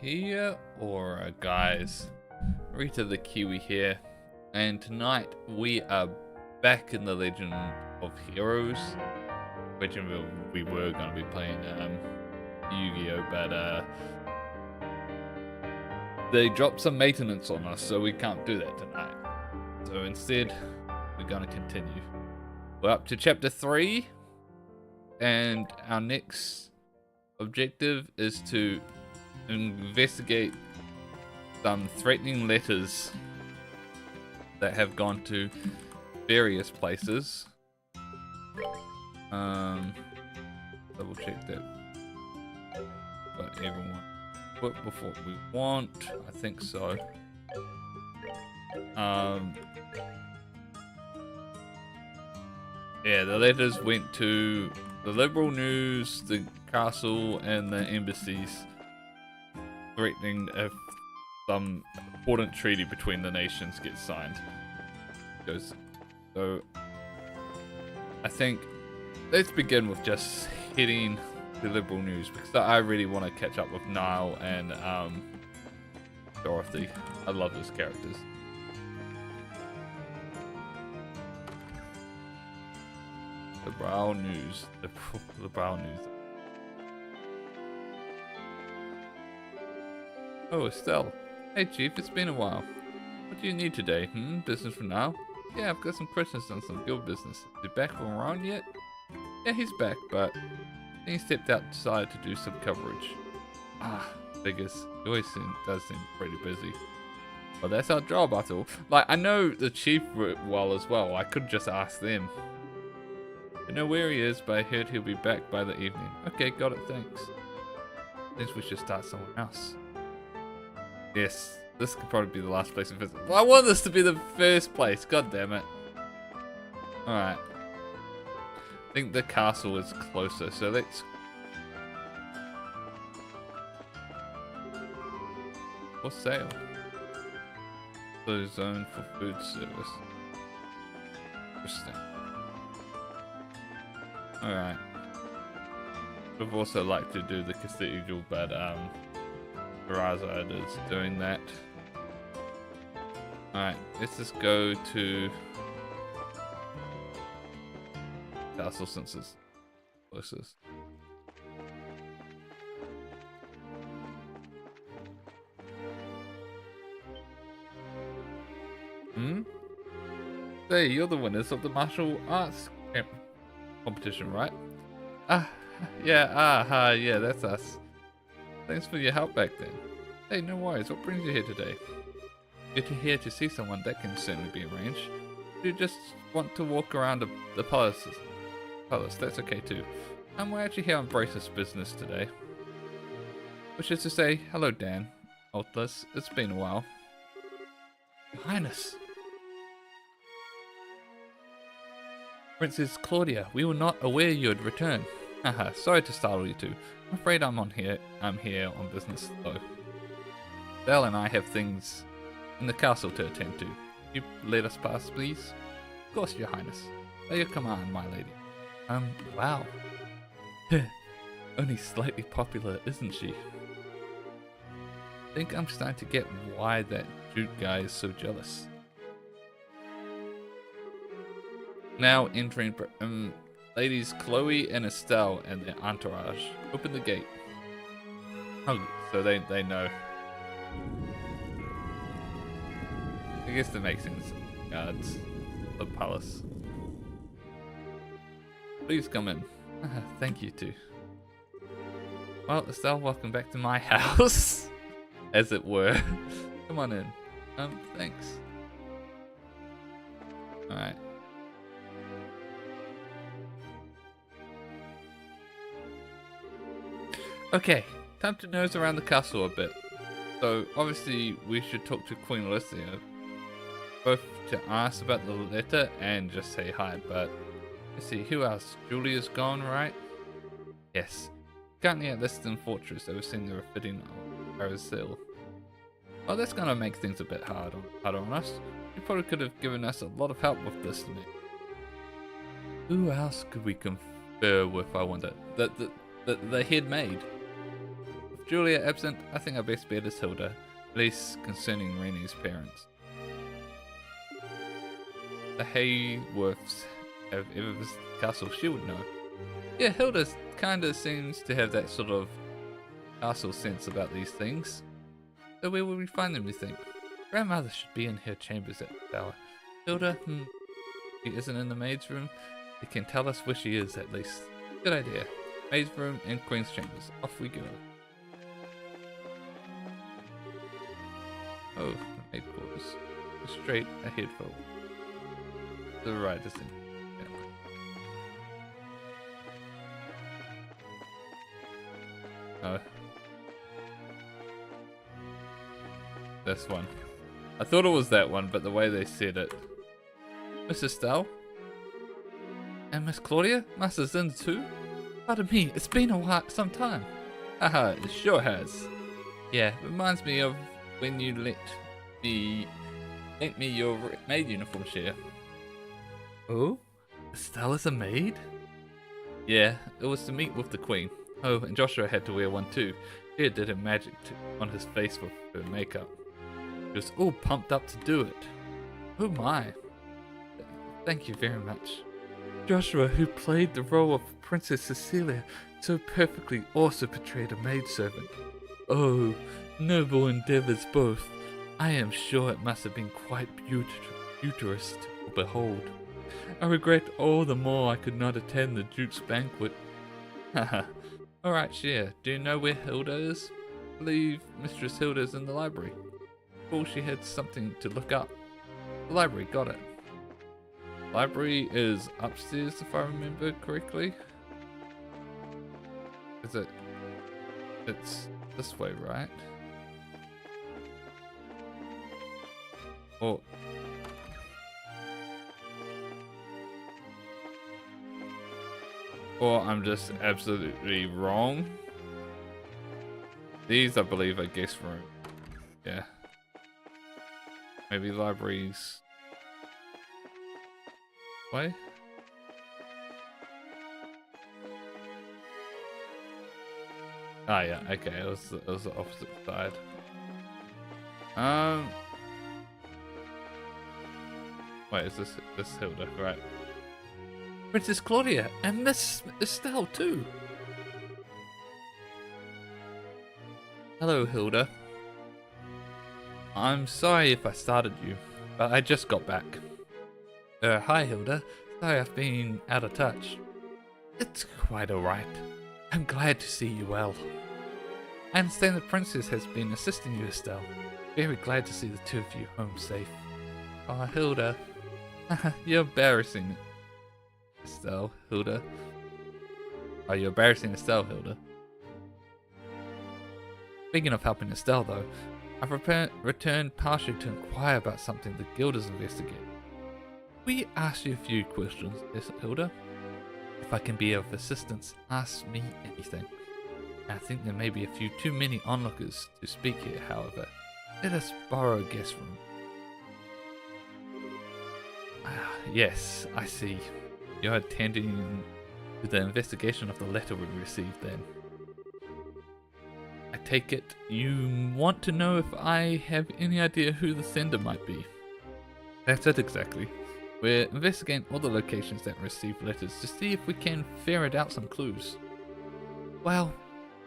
Kia ora guys, Rita the Kiwi here, and tonight we are back in the Legend of Heroes. Originally we were going to be playing Yu-Gi-Oh, but they dropped some maintenance on us, so we can't do that tonight. So instead, we're going to continue. We're up to chapter 3, and our next objective is to investigate some threatening letters that have gone to various places. Double check that got everyone put before we want. I think so. Yeah, the letters went to the Liberal News, the castle, and the embassies, threatening if some important treaty between the nations gets signed. So I think let's begin with just hitting the Liberal News, because I really want to catch up with Niall and Dorothy. I love those characters. The Brown News. The Brown News. Oh, Estelle. Hey, Chief, it's been a while. What do you need today? Business for now? Yeah, I've got some questions on some guild business. Is he back from around yet? Yeah, he's back, but he stepped outside to do some coverage. Figures. He always does seem pretty busy. But that's our job, after all. Like, I know the Chief well as well. I could just ask them. I know where he is, but I heard he'll be back by the evening. Okay, got it, thanks. Thinks we should start somewhere else. Yes, this could probably be the last place we visit. Well, I want this to be the first place. God damn it. Alright. I think the castle is closer, so let's... For sale. Closed zone for food service. Interesting. Alright. I'd also like to do the cathedral, but Verazard is doing that. Alright, let's just go to Castle since it's closest. Hey, you're the winners of the martial arts competition, right? Yeah, that's us. Thanks for your help back then. Hey, no worries. What brings you here today? You're here to see someone. That can certainly be arranged. You just want to walk around the palace. That's okay too. We're actually here on Brace's business today. Which is to say, hello Dan. Altless, it's been a while. Your Highness. Princess Claudia, we were not aware you had returned. Haha, sorry to startle you two. I'm afraid I'm here on business though. Belle and I have things in the castle to attend to. You let us pass, please? Of course, Your Highness. At your command, my lady. Wow. Only slightly popular, isn't she? I think I'm starting to get why that Duke guy is so jealous. Now entering ladies Chloe and Estelle and their entourage. Open the gate. Oh, so they know. I guess that makes sense. Guards. The palace. Please come in. Thank you too. Well, Estelle, welcome back to my house. As it were. Come on in. Thanks. Alright. Okay, time to nose around the castle a bit. So, obviously, we should talk to Queen Alicia, both to ask about the letter and just say hi, but let's see, who else? Julia's gone, right? Yes. Currently at Liston Fortress, overseeing the refitting of Parasil. Well, that's gonna make things a bit harder on us. You probably could have given us a lot of help with this. Who else could we confer with, I wonder? The head maid. Julia absent, I think our best bet is Hilda, at least concerning Rennie's parents. The Hayworths have ever visited the castle, she would know. Yeah, Hilda kinda seems to have that sort of castle sense about these things. So where will we find them, you think? Grandmother should be in her chambers at the tower. Hilda, she isn't in the maid's room. They can tell us where she is at least. Good idea. Maid's room and Queen's chambers. Off we go. Oh, the maid quarters. Straight ahead for the right, isn't it? Yeah. Oh. This one. I thought it was that one, but the way they said it. Miss Estelle? And Miss Claudia? Master Zin too? Pardon me, it's been a while, some time. Haha, it sure has. Yeah, reminds me of when you lent me your maid uniform share. Oh? Estelle is a maid? Yeah, it was to meet with the Queen. Oh, and Joshua had to wear one too. She did her magic on his face with her makeup. He was all pumped up to do it. Oh my. Thank you very much. Joshua, who played the role of Princess Cecilia so perfectly, also portrayed a maidservant. Oh, noble endeavors both. I am sure it must have been quite beauteous to behold. I regret all the more I could not attend the Duke's banquet. Haha. Alright, Cher, do you know where Hilda is? I believe Mistress Hilda is in the library. Oh, she had something to look up. The library, got it. Library is upstairs if I remember correctly. Is it? It's this way, right? Or I'm just absolutely wrong. These, I believe, are guest room. Yeah. Maybe libraries. Way? Ah, yeah, okay, it was the opposite side. Wait, is this Hilda, right? Princess Claudia and Miss Estelle too. Hello, Hilda. I'm sorry if I startled you, but I just got back. Hi, Hilda. Sorry I've been out of touch. It's quite alright. I'm glad to see you well. I understand the princess has been assisting you, Estelle. Very glad to see the two of you home safe. Oh, Hilda. You're embarrassing Estelle, Hilda. Oh, you're embarrassing Estelle, Hilda. Speaking of helping Estelle, though, I've returned partially to inquire about something the guild is investigating. We ask you a few questions, Hilda. If I can be of assistance, ask me anything. I think there may be a few too many onlookers to speak here, however. Let us borrow a guest room. Yes, I see. You're attending to the investigation of the letter we received then. I take it you want to know if I have any idea who the sender might be. That's it exactly. We're investigating all the locations that receive letters to see if we can ferret out some clues. Well,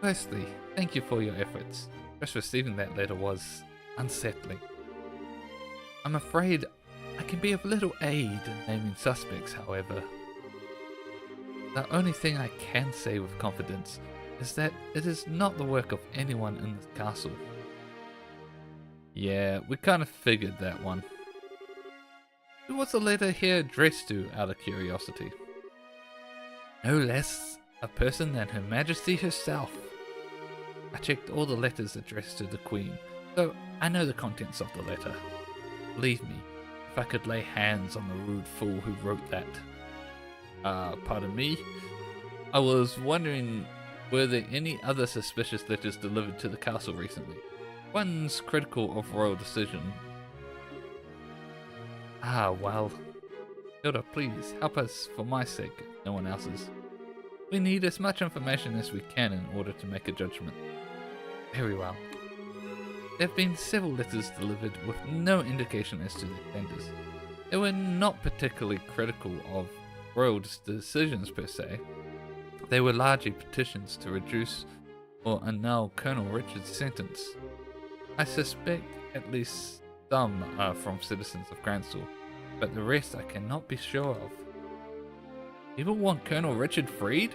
firstly, thank you for your efforts. Just receiving that letter was unsettling. I'm afraid I can be of little aid in naming suspects, however. The only thing I can say with confidence is that it is not the work of anyone in this castle. Yeah, we kind of figured that one. Who was the letter here addressed to, out of curiosity? No less a person than Her Majesty herself. I checked all the letters addressed to the Queen, so I know the contents of the letter. Believe me, if I could lay hands on the rude fool who wrote that. Pardon me? I was wondering, were there any other suspicious letters delivered to the castle recently? One's critical of royal decision. Well. Hilda, please, help us for my sake, if no one else's. We need as much information as we can in order to make a judgment. Very well. There have been several letters delivered with no indication as to their senders. They were not particularly critical of royal decisions per se. They were largely petitions to reduce or annul Colonel Richard's sentence. I suspect at least some are from citizens of Gransel, but the rest I cannot be sure of. People want Colonel Richard freed?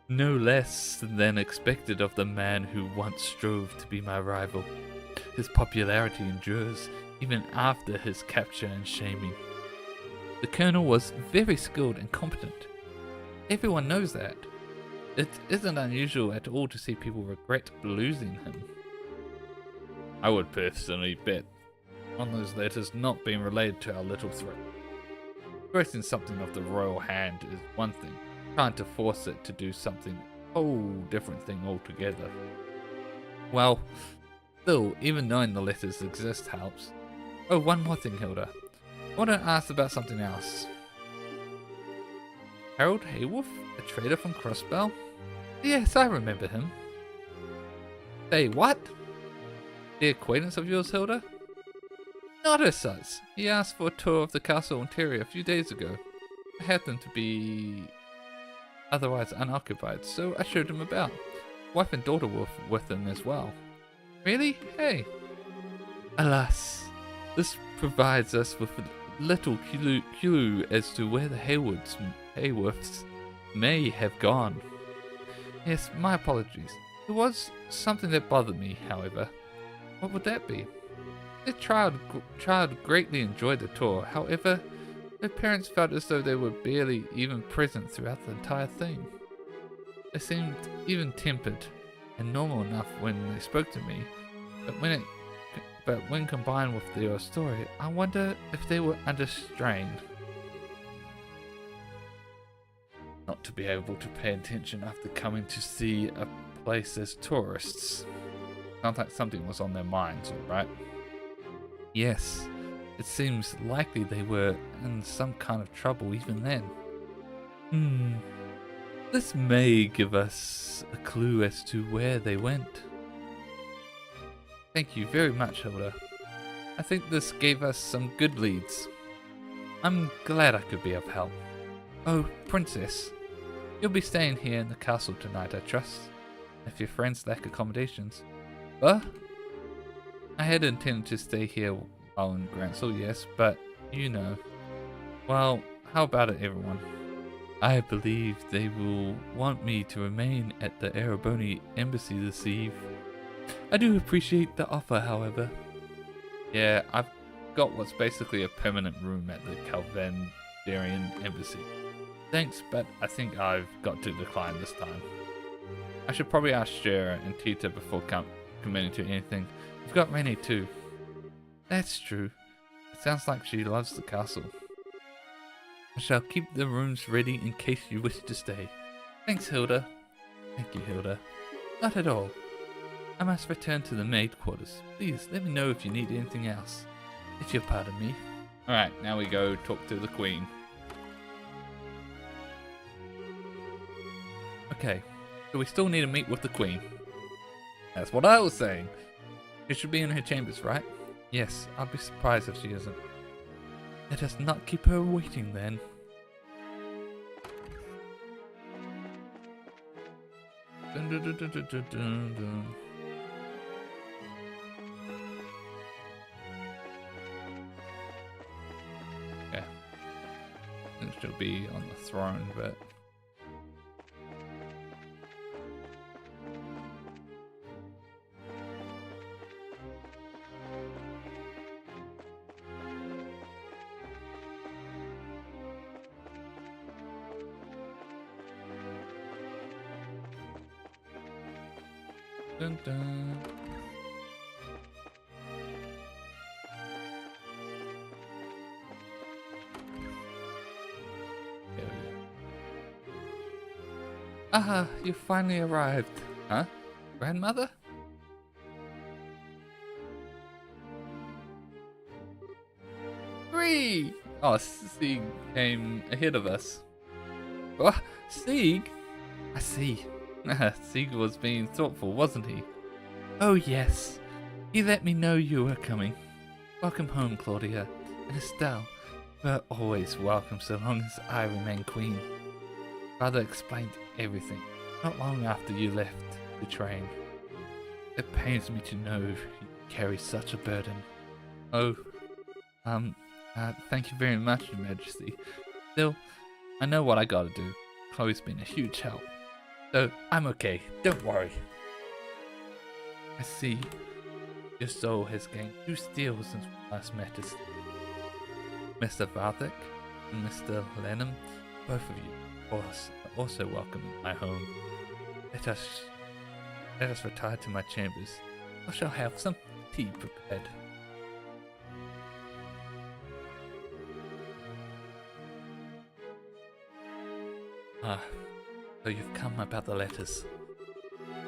No less than expected of the man who once strove to be my rival. His popularity endures even after his capture and shaming. The colonel was very skilled and competent. Everyone knows that. It isn't unusual at all to see people regret losing him. I would personally bet on those letters not being relayed to our little threat. Expressing something of the royal hand is one thing. Trying to force it to do something whole different thing altogether. Well, still, even knowing the letters exist helps. Oh, one more thing, Hilda. I want to ask about something else. Harold Haywolf, a trader from Crossbell? Yes, I remember him. Say, what? The acquaintance of yours, Hilda? Not as such. He asked for a tour of the castle interior a few days ago. I happened to be otherwise unoccupied, so I showed him about. Wife and daughter were with him as well. Really? Hey. Alas, this provides us with a little clue as to where the Hayworths may have gone. Yes, my apologies. There was something that bothered me, however. What would that be? The child greatly enjoyed the tour, however, her parents felt as though they were barely even present throughout the entire thing. They seemed even-tempered and normal enough when they spoke to me, but when combined with their story, I wonder if they were under strain. Not to be able to pay attention after coming to see a place as tourists. Sounds like something was on their minds, alright? Yes. It seems likely they were in some kind of trouble even then. This may give us a clue as to where they went. Thank you very much, Hilda. I think this gave us some good leads. I'm glad I could be of help. Oh, Princess, you'll be staying here in the castle tonight, I trust, if your friends lack accommodations. What? I had intended to stay here while in Gransel, yes, but you know. Well, how about it, everyone? I believe they will want me to remain at the Ereboni embassy this eve. I do appreciate the offer, however. Yeah, I've got what's basically a permanent room at the Calvandarian embassy. Thanks, but I think I've got to decline this time. I should probably ask Shara and Tita before committing to anything. We've got Rennie too. That's true. It sounds like she loves the castle. I shall keep the rooms ready in case you wish to stay. Thanks, Hilda. Thank you, Hilda. Not at all. I must return to the maid quarters. Please let me know if you need anything else. If you'll pardon me. Alright, now we go talk to the Queen. Okay, so we still need to meet with the Queen. That's what I was saying. She should be in her chambers, right? Yes, I'll be surprised if she isn't. Let us not keep her waiting then. Dun, dun, dun, dun, dun, dun, dun. Okay. I think she'll be on the throne, but... Dun, dun. Ah, you finally arrived. Huh? Grandmother? Three! Oh, Sieg came ahead of us. What? Sieg? I see. Sieg was being thoughtful, wasn't he? Oh yes, he let me know you were coming. Welcome home, Claudia and Estelle. We're always welcome so long as I remain queen. Father explained everything not long after you left the train. It pains me to know you carry such a burden. Oh, thank you very much, Your Majesty. Still, I know what I gotta do. Chloe's been a huge help. So, I'm okay, don't worry. I see your soul has gained 2 steals since we last met us. Mr. Varthik and Mr. Lenham, both of you, of course, are also welcome in my home. Let us retire to my chambers. I shall have some tea prepared. So you've come about the letters.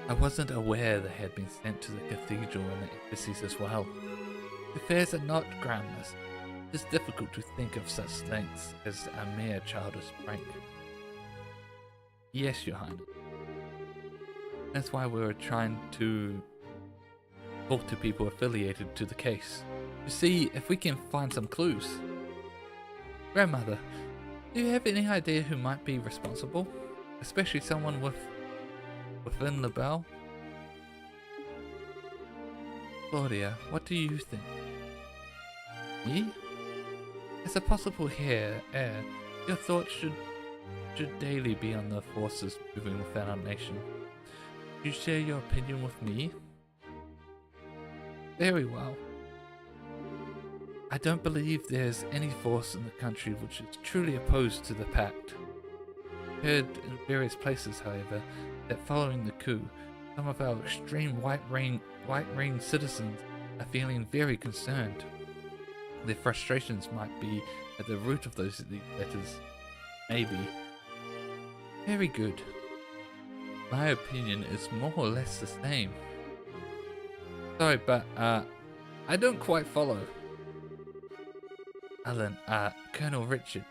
I wasn't aware they had been sent to the cathedral and the embassies as well. The affairs are not groundless. It is difficult to think of such lengths as a mere childish prank. Yes, Your Highness. That's why we were trying to talk to people affiliated to the case, to see if we can find some clues. Grandmother, do you have any idea who might be responsible? Especially someone within LaBelle? Claudia, what do you think? Me? As a possible heir, your thoughts should daily be on the forces moving within our nation. Do you share your opinion with me? Very well. I don't believe there's any force in the country which is truly opposed to the pact. I've heard in various places, however, that following the coup, some of our extreme White Ring citizens are feeling very concerned. Their frustrations might be at the root of these letters. Maybe. Very good. My opinion is more or less the same. Sorry, but I don't quite follow. Alan, Colonel Richard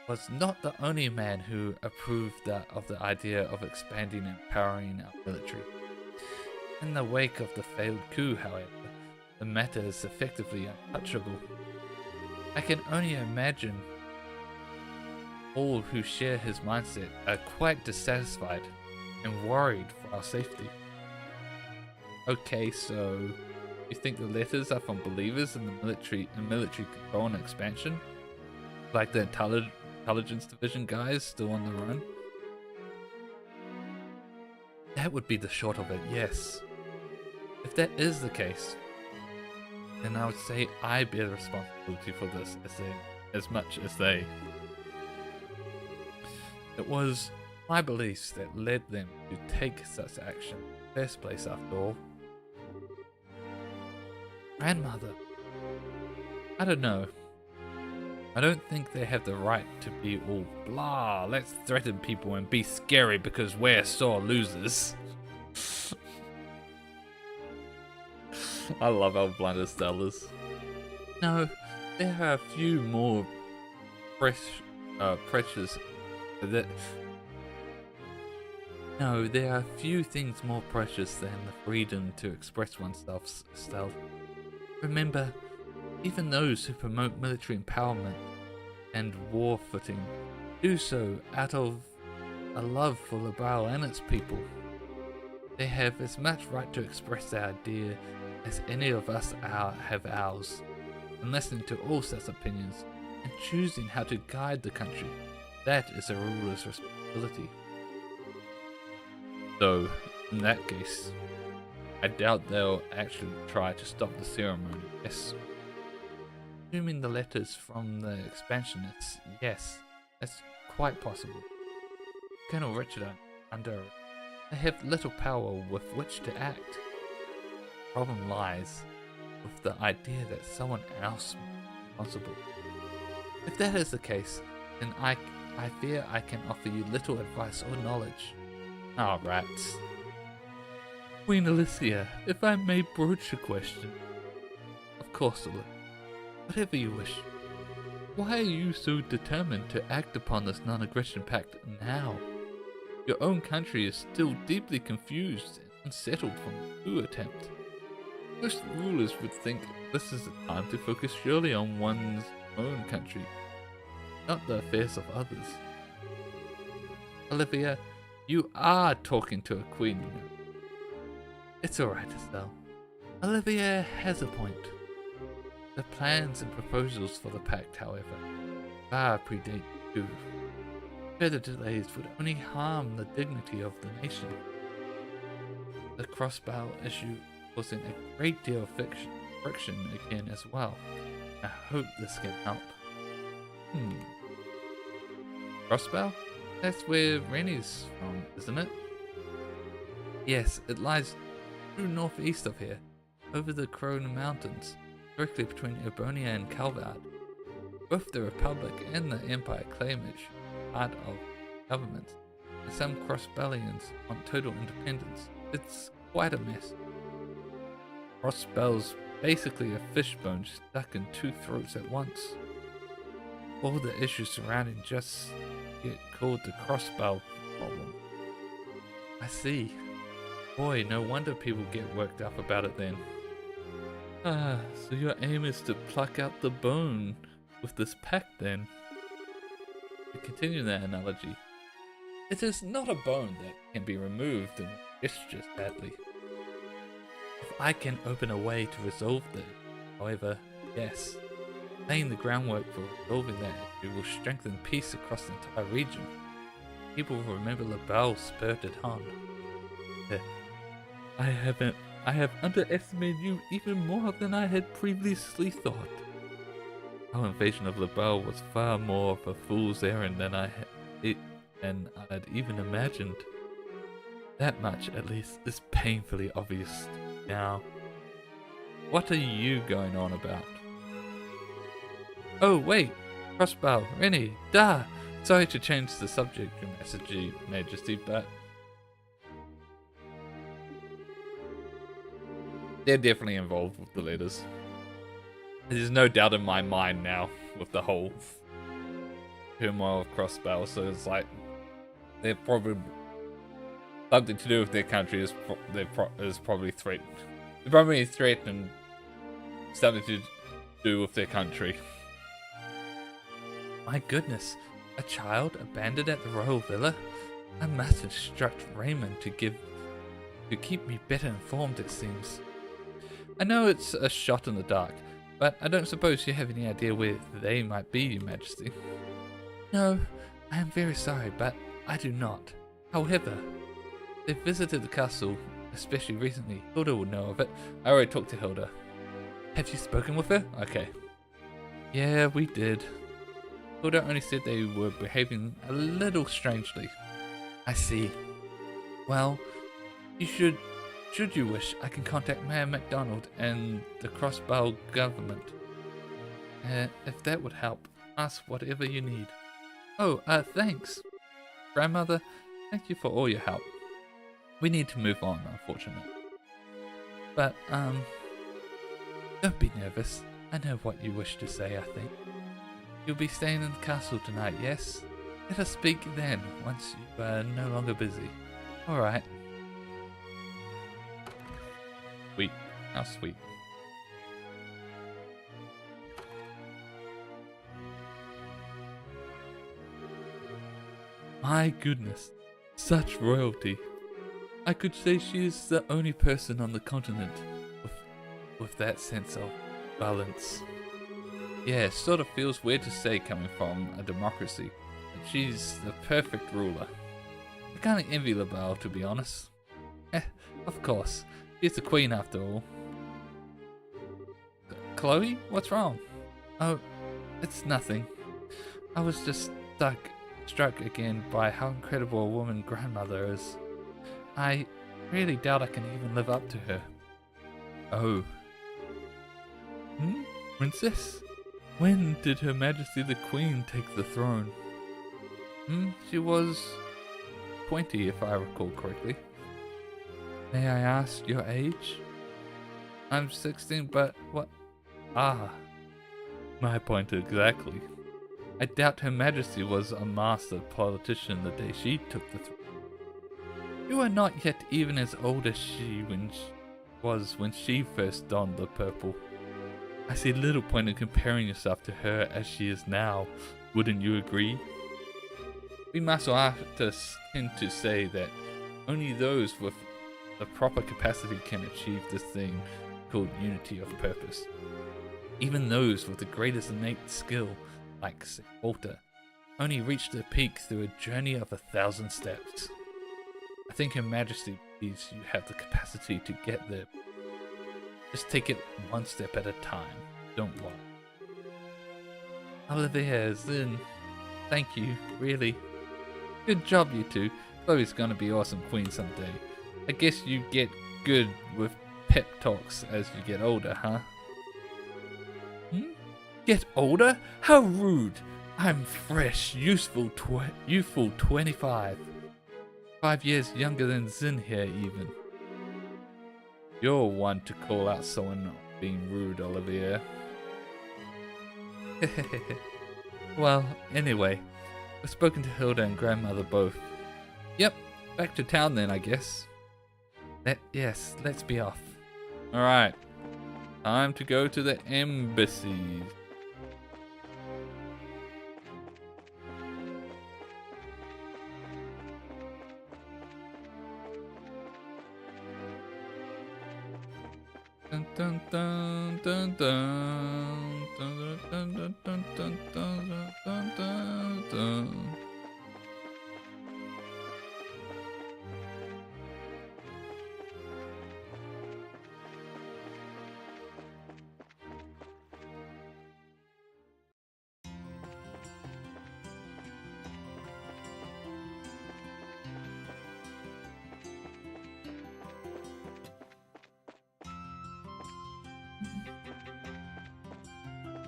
was not the only man who approved of the idea of expanding and empowering our military. In the wake of the failed coup, however, the matter is effectively untouchable. I can only imagine all who share his mindset are quite dissatisfied and worried for our safety. Okay, so you think the letters are from believers in the military control and expansion? Like the intelligence division guys still on the run? That would be the short of it, yes. If that is the case, then I would say I bear responsibility for this as much as they. It was my beliefs that led them to take such action in the first place, after all. Grandmother, I don't know. I don't think they have the right to be all blah, let's threaten people and be scary because we're sore losers. I love how blunt Estelle is. No, there are a few more precious No, there are few things more precious than the freedom to express oneself, Estelle. Remember, even those who promote military empowerment and war footing do so out of a love for LaBelle and its people. They have as much right to express their idea as any of us have ours, and listening to all such opinions and choosing how to guide the country. That is a ruler's responsibility. So, in that case, I doubt they'll actually try to stop the ceremony, yes. Assuming the letters from the expansionists, yes, that's quite possible. Colonel Richard under they have little power with which to act. The problem lies with the idea that someone else may be responsible. If that is the case, then I fear I can offer you little advice or knowledge. Ah, rats. Queen Alicia, if I may broach a question. Of course, Alicia. Whatever you wish. Why are you so determined to act upon this non-aggression pact now? Your own country is still deeply confused and unsettled from the coup attempt. Most rulers would think this is a time to focus surely on one's own country, not the affairs of others. Olivia, you are talking to a queen, you know. It's alright, Estelle. Olivia has a point. The plans and proposals for the pact, however, far predate you. Further delays would only harm the dignity of the nation. The crossbow issue causing a great deal of friction again as well. I hope this can help. Crossbow? That's where Rennie's from, isn't it? Yes, it lies due northeast of here, over the Crone Mountains, directly between Urbonia and Calvard. Both the Republic and the Empire claim it part of government, and some crossbellions want total independence. It's quite a mess. Crossbell's basically a fishbone stuck in two throats at once. All the issues surrounding just get called the crossbell problem. I see. Boy, no wonder people get worked up about it then. So your aim is to pluck out the bone with this pact then? To continue that analogy, it is not a bone that can be removed and gestures badly. If I can open a way to resolve this, however, yes, laying the groundwork for resolving that issue will strengthen peace across the entire region. People will remember LaBelle's spirited hand. I have underestimated you even more than I had previously thought. Our invasion of LaBelle was far more of a fool's errand than I'd even imagined. That much, at least, is painfully obvious now. What are you going on about? Oh, wait! Crossbow, Rennie, da! Sorry to change the subject, Your Majesty, but they're definitely involved with the letters. There's no doubt in my mind now with the whole turmoil of Crossbow, so it's like they're probably something to do with their country is probably threatened. They're probably threatened something to do with their country. My goodness, a child abandoned at the royal villa? I must instruct Raymond to keep me better informed, it seems. I know it's a shot in the dark, but I don't suppose you have any idea where they might be, Your Majesty. No, I am very sorry, but I do not. However, they visited the castle, especially recently. Hilda would know of it. I already talked to Hilda. Have you spoken with her? Okay. Yeah, we did. Hilda only said they were behaving a little strangely. I see. Well, should you wish, I can contact Mayor MacDonald and the Crossbow government. If that would help, ask whatever you need. Oh, thanks. Grandmother, thank you for all your help. We need to move on, unfortunately. But, don't be nervous. I know what you wish to say, I think. You'll be staying in the castle tonight, yes? Let us speak then, once you are no longer busy. Alright. Sweet. How sweet. My goodness. Such royalty. I could say she is the only person on the continent with that sense of balance. Yeah, it sort of feels weird to say coming from a democracy, but she's the perfect ruler. I kind of envy LaBelle, to be honest. Of course, she's the queen after all. Chloe, what's wrong? Oh, it's nothing. I was just struck again by how incredible a woman grandmother is. I really doubt I can even live up to her. Oh. Princess? When did Her Majesty the Queen take the throne? She was 20, if I recall correctly. May I ask your age? I'm 16, but what? Ah, my point exactly. I doubt Her Majesty was a master politician the day she took the throne. You are not yet even as old as she was when she first donned the purple. I see little point in comparing yourself to her as she is now. Wouldn't you agree? We martial artists tend to say that only those with the proper capacity can achieve this thing called unity of purpose. Even those with the greatest innate skill, like Walter, only reach their peak through a journey of 1,000 steps. I think Her Majesty believes you have the capacity to get there. Just take it one step at a time. Don't worry. Olivia, Zin, thank you, really. Good job, you two. Chloe's gonna be awesome queen someday. I guess you get good with pep talks as you get older, huh? Get older? How rude! I'm fresh, youthful 25. 5 years younger than Zin here, even. You're one to call out someone being rude, Olivia. Well, anyway, I've spoken to Hilda and grandmother both. Yep, back to town then, I guess. Yes, let's be off. Alright, time to go to the embassy. Dun dun dun dun dun dun dun dun dun dun dun dun dun.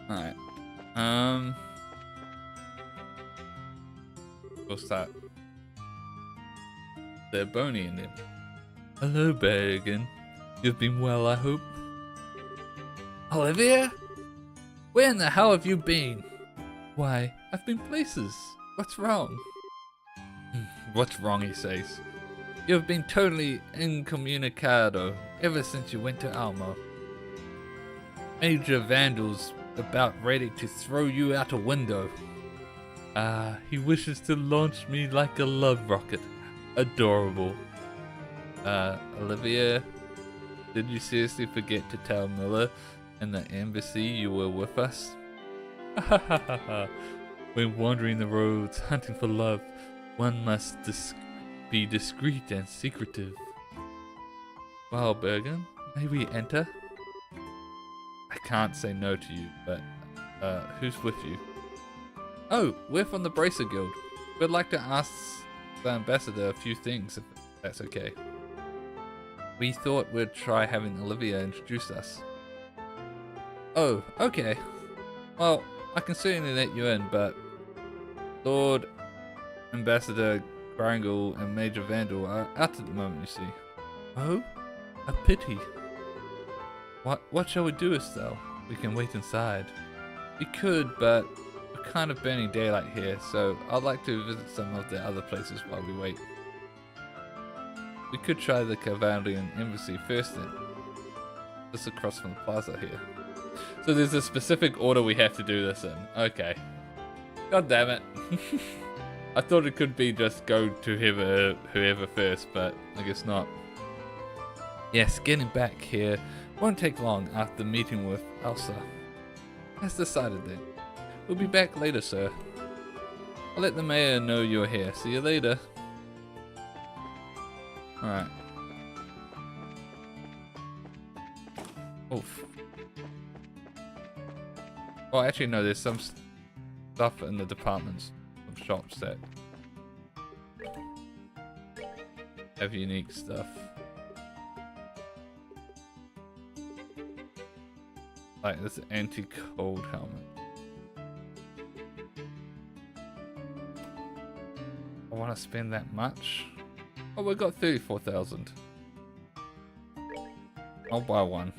Alright. What's that? They're bony in him. Hello, Bergen. You've been well, I hope. Olivia? Where in the hell have you been? Why, I've been places. What's wrong? What's wrong, he says. You've been totally incommunicado ever since you went to Almo. Major Vandal's about ready to throw you out a window. He wishes to launch me like a love rocket. Adorable. Olivia, did you seriously forget to tell Miller and the embassy you were with us? When wandering the roads, hunting for love, one must be discreet and secretive. Well, Bergen, may we enter? I can't say no to you, but who's with you? Oh, we're from the Bracer Guild. We'd like to ask the ambassador a few things, if that's okay. We thought we'd try having Olivia introduce us. Oh, okay. Well, I can certainly let you in, but Lord, Ambassador Grangle and Major Vandal are out at the moment, you see. Oh? A pity. What shall we do, Estelle? We can wait inside. We could, but we're kind of burning daylight here, so I'd like to visit some of the other places while we wait. We could try the Cavalian Embassy first then. Just across from the plaza here. So there's a specific order we have to do this in. Okay. God damn it. I thought it could be just go to whoever first, but I guess not. Yes, getting back here won't take long after meeting with Elsa. As decided then. We'll be back later, sir. I'll let the mayor know you're here. See you later. Alright. Oof. Oh, actually no, there's some stuff in the departments of shops that have unique stuff. Like this anti-cold helmet. I want to spend that much. Oh, we got 34,000. I'll buy one.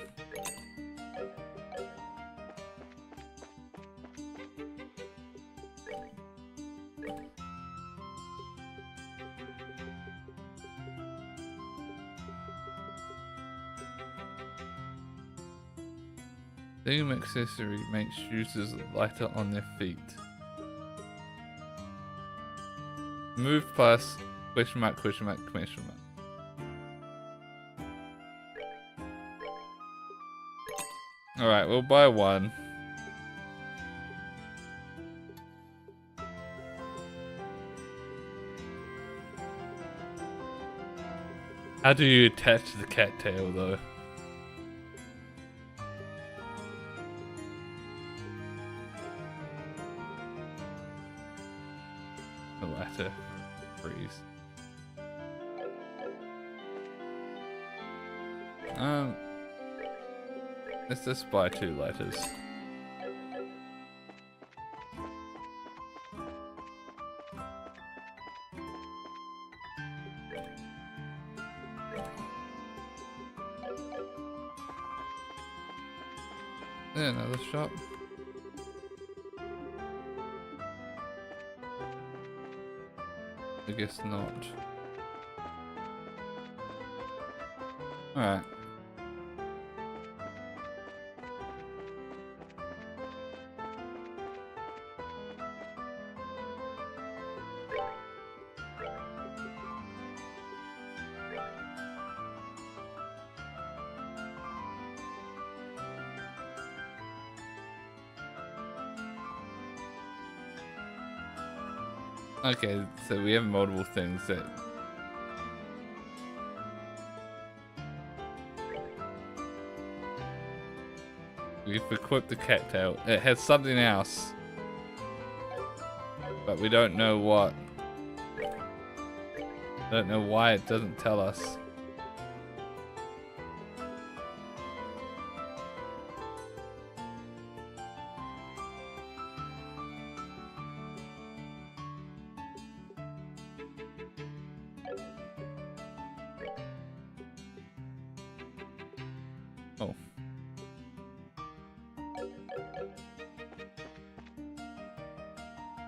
Theme accessory makes users lighter on their feet. Move plus question mark question mark question mark. Alright, we'll buy one. How do you attach the cattail though? The ladder freeze. Let's just buy 2 ladders. Another shop. I guess not. Alright. Okay, so we have multiple things that... We've equipped the cattail. It has something else. But we don't know what. I don't know why it doesn't tell us. Oh.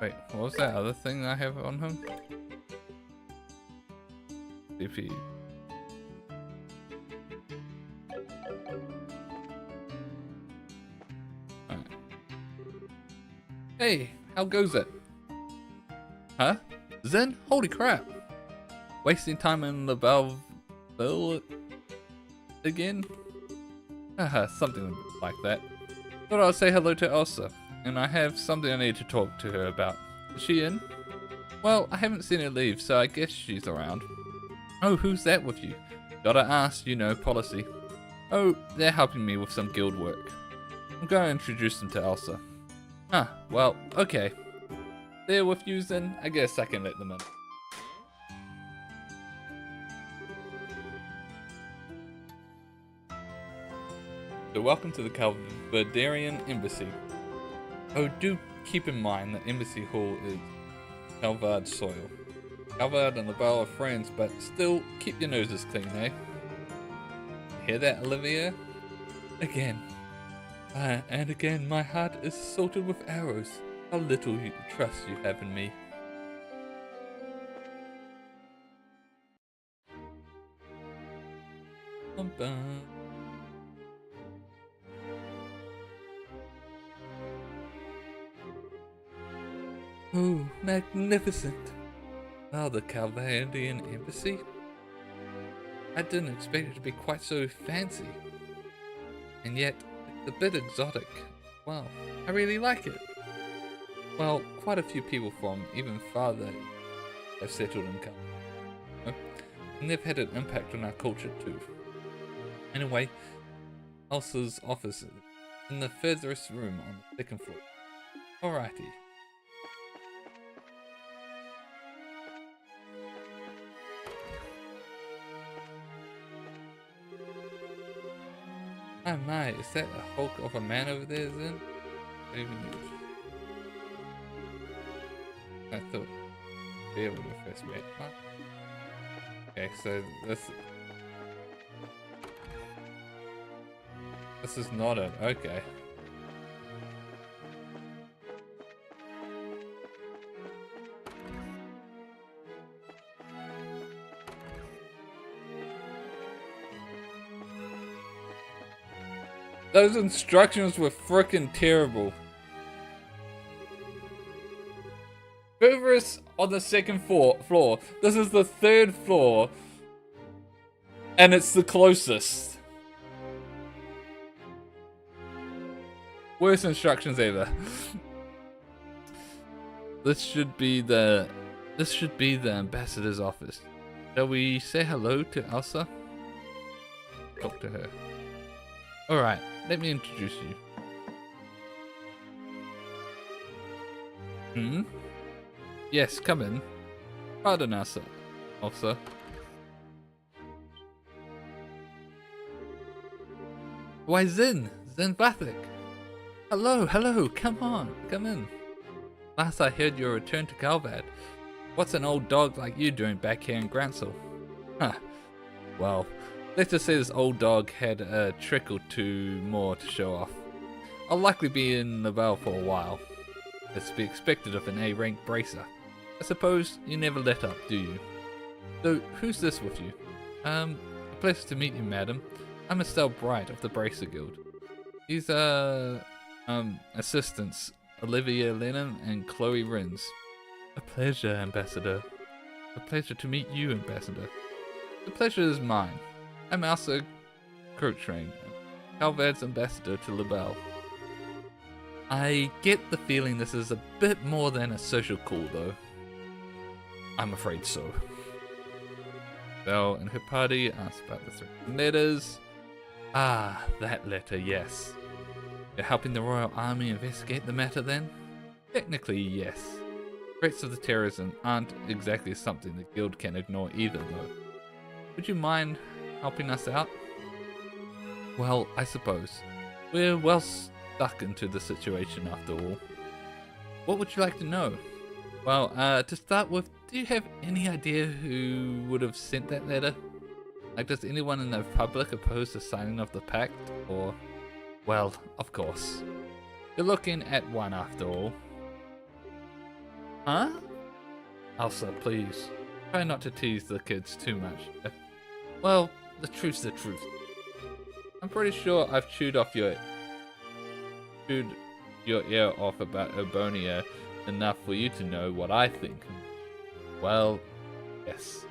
Wait, what was that other thing I have on him? DP. Alright. Hey, how goes it? Huh? Zen? Holy crap! Wasting time in the valve again? Haha, something like that. Thought I'll say hello to Elsa, and I have something I need to talk to her about. Is she in? Well, I haven't seen her leave, so I guess she's around. Oh, who's that with you? Gotta ask, you know, policy. Oh, they're helping me with some guild work. I'm gonna introduce them to Elsa. Ah, well, okay. They're with you then, I guess I can let them in. So welcome to the Calvardarian Embassy. Oh, do keep in mind that Embassy Hall is Calvard soil. Calvard and Laval are friends, but still keep your noses clean, eh? Hear that, Olivia? Again. And again, my heart is salted with arrows. How little trust you have in me. Bum-bum. Oh, magnificent. Oh, the Calvadian Embassy? I didn't expect it to be quite so fancy. And yet, it's a bit exotic. Wow, I really like it. Well, quite a few people from even farther have settled in Calvard. And they've had an impact on our culture too. Anyway, Elsa's office is in the furthest room on the 2nd floor. Alrighty. Oh my, is that a hulk of a man over there then? I thought there when we first met. Huh? Okay, so this is not it. Okay. Those instructions were freaking terrible. Hoover is on the second floor. This is the third floor. And it's the closest. Worst instructions ever. This should be the ambassador's office. Shall we say hello to Elsa? Talk to her. Alright, let me introduce you. Yes, come in. Pardon us, Elsa. Why, Zen Vathik. Hello, come on, come in. Last I heard your return to Calvad. What's an old dog like you doing back here in Gransel? Huh. Well, let's just say this old dog had a trick or two more to show off. I'll likely be in Laval for a while. It's to be expected of an A-rank bracer. I suppose you never let up, do you? So, who's this with you? A pleasure to meet you, madam. I'm Estelle Bright of the Bracer Guild. These are, assistants, Olivia Lennon and Chloe Rins. A pleasure, Ambassador. A pleasure to meet you, Ambassador. The pleasure is mine. I'm Elsa Crotrain, Calvad's ambassador to Laval. I get the feeling this is a bit more than a social call, though. I'm afraid so. Belle and her party asked about the threatened letters. Ah, that letter, yes. You're helping the Royal Army investigate the matter then? Technically, yes. Threats of the terrorism aren't exactly something the guild can ignore either, though. Would you mind helping us out? Well, I suppose. We're well stuck into the situation after all. What would you like to know? Well, to start with, do you have any idea who would have sent that letter? Like, does anyone in the public oppose the signing of the pact? Or, well, of course. You're looking at one after all. Huh? Elsa, please. Try not to tease the kids too much. Well, the truth's the truth. I'm pretty sure I've chewed your ear off about Urbonia enough for you to know what I think. Well, yes.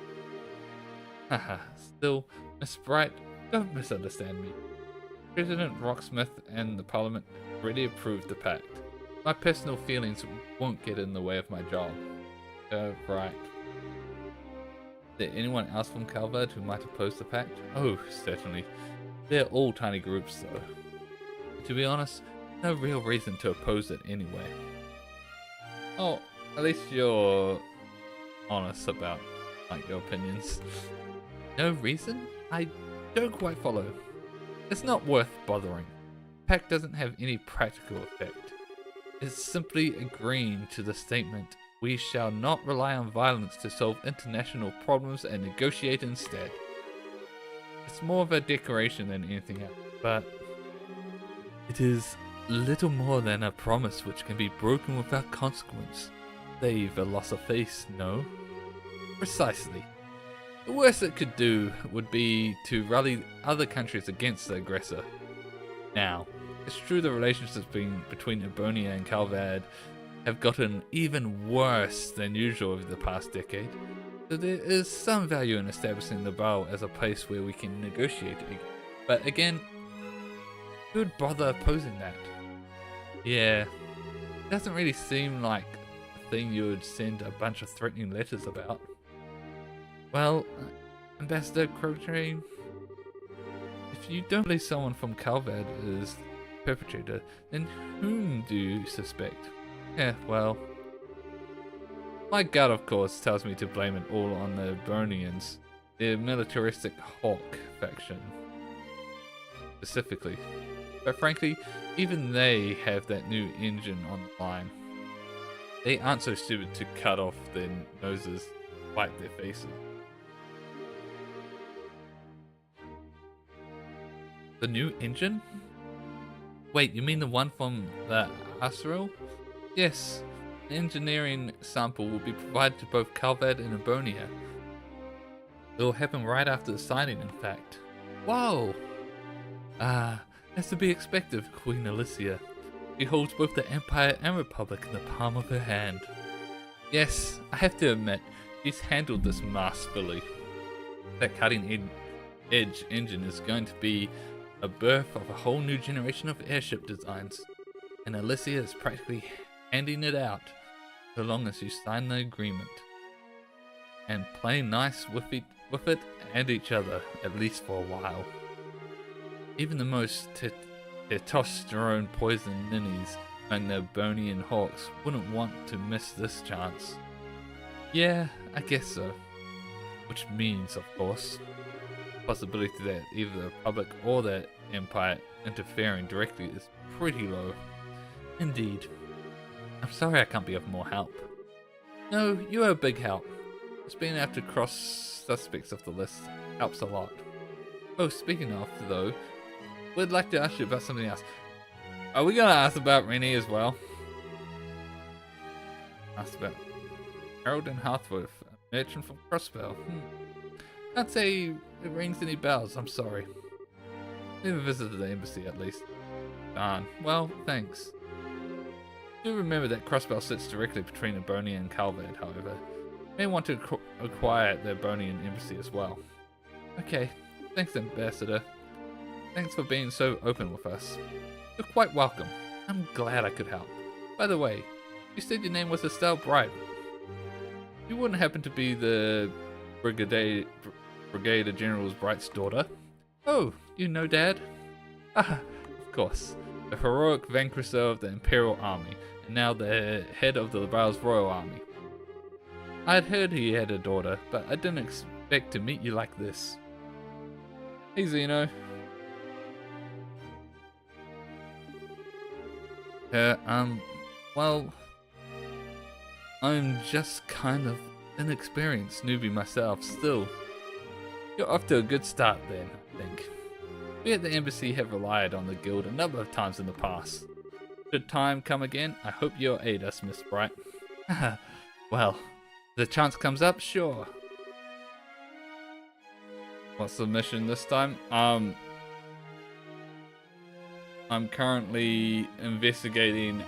Haha, still, Miss Bright, don't misunderstand me. President Rocksmith and the Parliament already approved the pact. My personal feelings won't get in the way of my job. Right. Is there anyone else from Calvad who might oppose the pact? Oh, certainly. They're all tiny groups, though. To be honest, no real reason to oppose it anyway. Oh, at least you're honest about, like, your opinions. No reason? I don't quite follow. It's not worth bothering. The pact doesn't have any practical effect. It's simply agreeing to the statement, we shall not rely on violence to solve international problems and negotiate instead. It's more of a decoration than anything else, but it is little more than a promise which can be broken without consequence. Save a loss of face, no? Precisely. The worst it could do would be to rally other countries against the aggressor. Now, it's true the relationships between Urbonia and Calvad have gotten even worse than usual over the past decade, so there is some value in establishing Laval as a place where we can negotiate again. But again, who would bother opposing that? Yeah, it doesn't really seem like a thing you would send a bunch of threatening letters about. Well, Ambassador Crotrain, if you don't believe someone from Calvad is the perpetrator, then whom do you suspect? Yeah, well, my gut of course tells me to blame it all on the Burnians, the militaristic Hawk faction specifically. But frankly, even they have that new engine on the line. They aren't so stupid to cut off their noses, wipe their faces. The new engine? Wait, you mean the one from the Asriel? Yes, an engineering sample will be provided to both Calvad and Urbonia. It will happen right after the signing, in fact. Whoa! As to be expected of Queen Alicia, she holds both the Empire and Republic in the palm of her hand. Yes, I have to admit, she's handled this masterfully. That cutting-edge engine is going to be a birth of a whole new generation of airship designs, and Alicia is practically handing it out, so long as you sign the agreement. And play nice with it and each other, at least for a while. Even the most testosterone poisoned ninnies among the Bonian hawks wouldn't want to miss this chance. Yeah, I guess so. Which means, of course, the possibility that either the Republic or the Empire interfering directly is pretty low. Indeed. I'm sorry I can't be of more help. No, you are a big help. Just being able to cross suspects off the list helps a lot. Oh, speaking of, though, we'd like to ask you about something else. Are we gonna ask about Rennie as well? Ask about Harold and Harthworth, a merchant from Crossbell. Can't say it rings any bells, I'm sorry. Never visited the embassy, at least. Darn. Well, thanks. Do remember that Crossbell sits directly between Abonia and Calvad, however. You may want to acquire the Bonian embassy as well. Okay, thanks, Ambassador. Thanks for being so open with us. You're quite welcome. I'm glad I could help. By the way, you said your name was Estelle Bright. You wouldn't happen to be the Brigadier General Bright's daughter? Oh, you know Dad? Ah, of course. The heroic vanquisher of the Imperial Army, and now the head of the Labral's Royal Army. I had heard he had a daughter, but I didn't expect to meet you like this. Hey Zeno. Well, I'm just kind of inexperienced newbie myself still. You're off to a good start then, I think. We at the embassy have relied on the guild a number of times in the past. Should time come again, I hope you'll aid us, Miss Bright. Well, if the chance comes up, sure. What's the mission this time? I'm currently investigating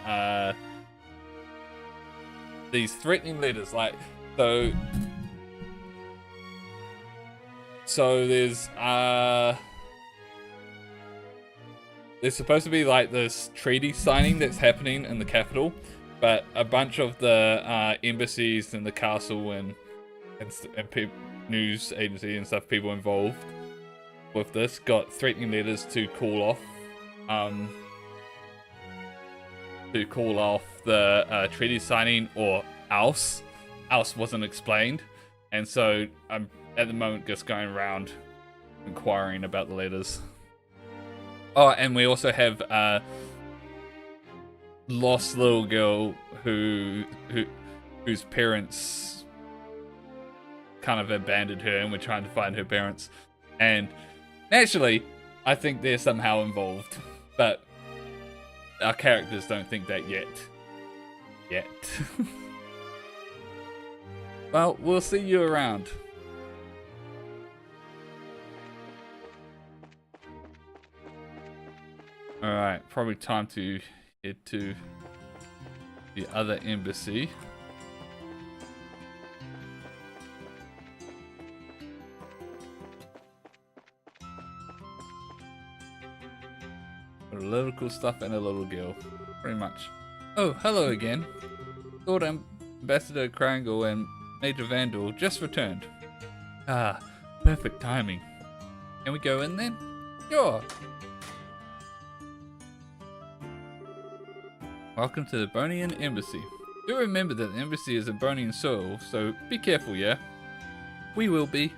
these threatening letters, like so there's supposed to be like this treaty signing that's happening in the capital, but a bunch of the embassies and the castle and news agency and stuff, people involved with this, got threatening letters to call off the treaty signing, or else wasn't explained, and so I'm at the moment just going around inquiring about the letters. Oh, and we also have a lost little girl whose parents kind of abandoned her, and we're trying to find her parents. And naturally, I think they're somehow involved, but our characters don't think that yet. Well, we'll see you around. Alright, probably time to head to the other embassy. Political stuff and a little girl, pretty much. Oh, hello again. Lord Ambassador Krangle and Major Vandal just returned. Ah, perfect timing. Can we go in then? Sure. Welcome to the Bonian Embassy. Do remember that the embassy is a Bonian soil, so be careful, yeah? We will be.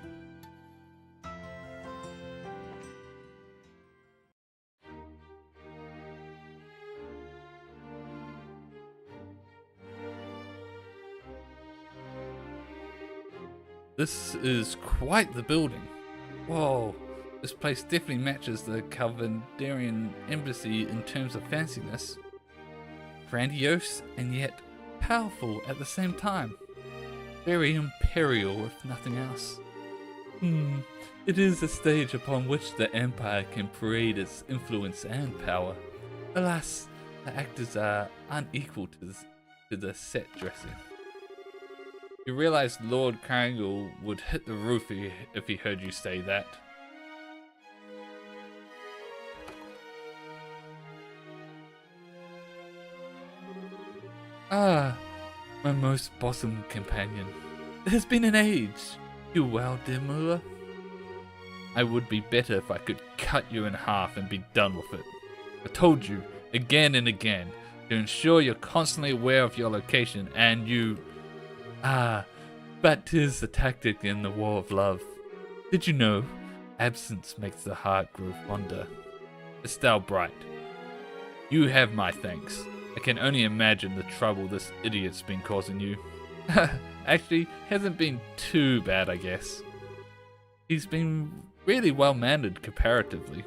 This is quite the building. Whoa, this place definitely matches the Calvandarian embassy in terms of fanciness. Grandiose and yet powerful at the same time. Very imperial, if nothing else. It is a stage upon which the Empire can parade its influence and power. Alas, the actors are unequal to the set dressing. You realize Lord Krangle would hit the roof if he heard you say that. Ah, my most bosom companion. It has been an age. You well, dear Muller? I would be better if I could cut you in half and be done with it. I told you, again and again, to ensure you're constantly aware of your location and you... but 'tis the tactic in the war of love. Did you know? Absence makes the heart grow fonder. Estelle Bright, you have my thanks. I can only imagine the trouble this idiot's been causing you. Actually, hasn't been too bad, I guess. He's been really well-mannered comparatively.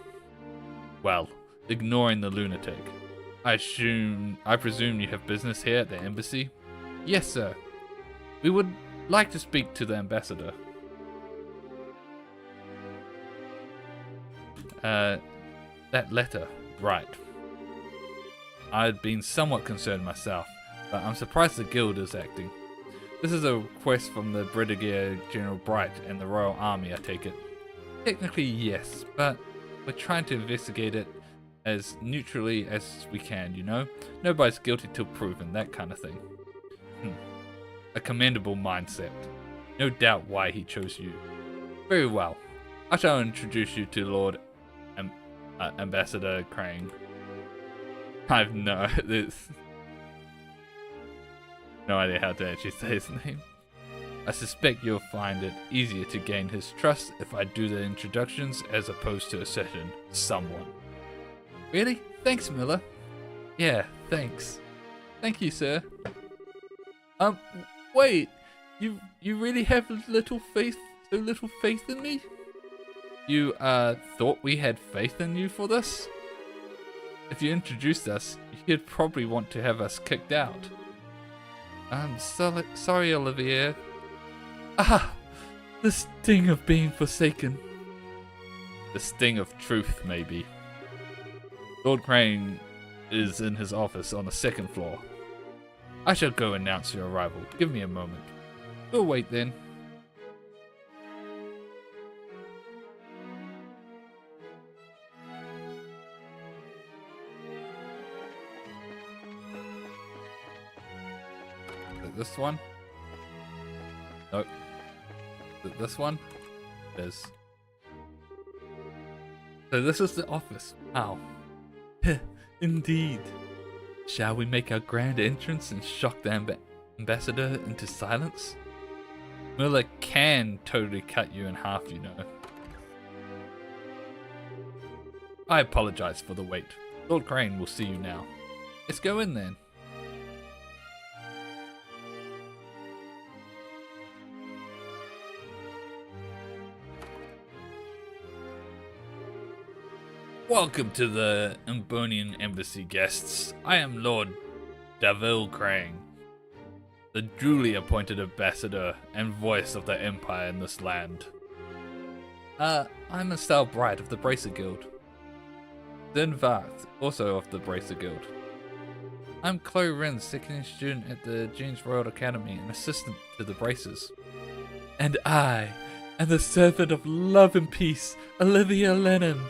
Well, ignoring the lunatic. I presume you have business here at the embassy? Yes, sir. We would like to speak to the ambassador. That letter, right. I'd been somewhat concerned myself, but I'm surprised the guild is acting. This is a request from the Brigadier General Bright and the Royal Army, I take it. Technically, yes, but we're trying to investigate it as neutrally as we can, you know? Nobody's guilty till proven, that kind of thing. A commendable mindset. No doubt why he chose you. Very well. I shall introduce you to Lord Ambassador Crane. I've no idea how to actually say his name. I suspect you'll find it easier to gain his trust if I do the introductions as opposed to a certain someone. Really? Thanks, Miller. Yeah, thanks. Thank you, sir. Wait. You really have so little faith in me? You, thought we had faith in you for this? If you introduced us, you'd probably want to have us kicked out. I'm sorry, Olivier. The sting of being forsaken. The sting of truth, maybe. Lord Crane is in his office on the second floor. I shall go announce your arrival. Give me a moment. We'll wait then. This one? Nope. This one? There's... So this is the office. Wow. Indeed. Shall we make our grand entrance and shock the ambassador into silence? Muller can totally cut you in half, you know. I apologize for the wait. Lord Crane will see you now. Let's go in then. Welcome to the Embonian Embassy guests. I am Lord Davil Crane, the duly appointed ambassador and voice of the Empire in this land. I'm Estelle Bright of the Bracer Guild. Then Varth, also of the Bracer Guild. I'm Chloe Wren, second student at the Jeans Royal Academy and assistant to the Bracers. And I am the servant of love and peace, Olivia Lennon.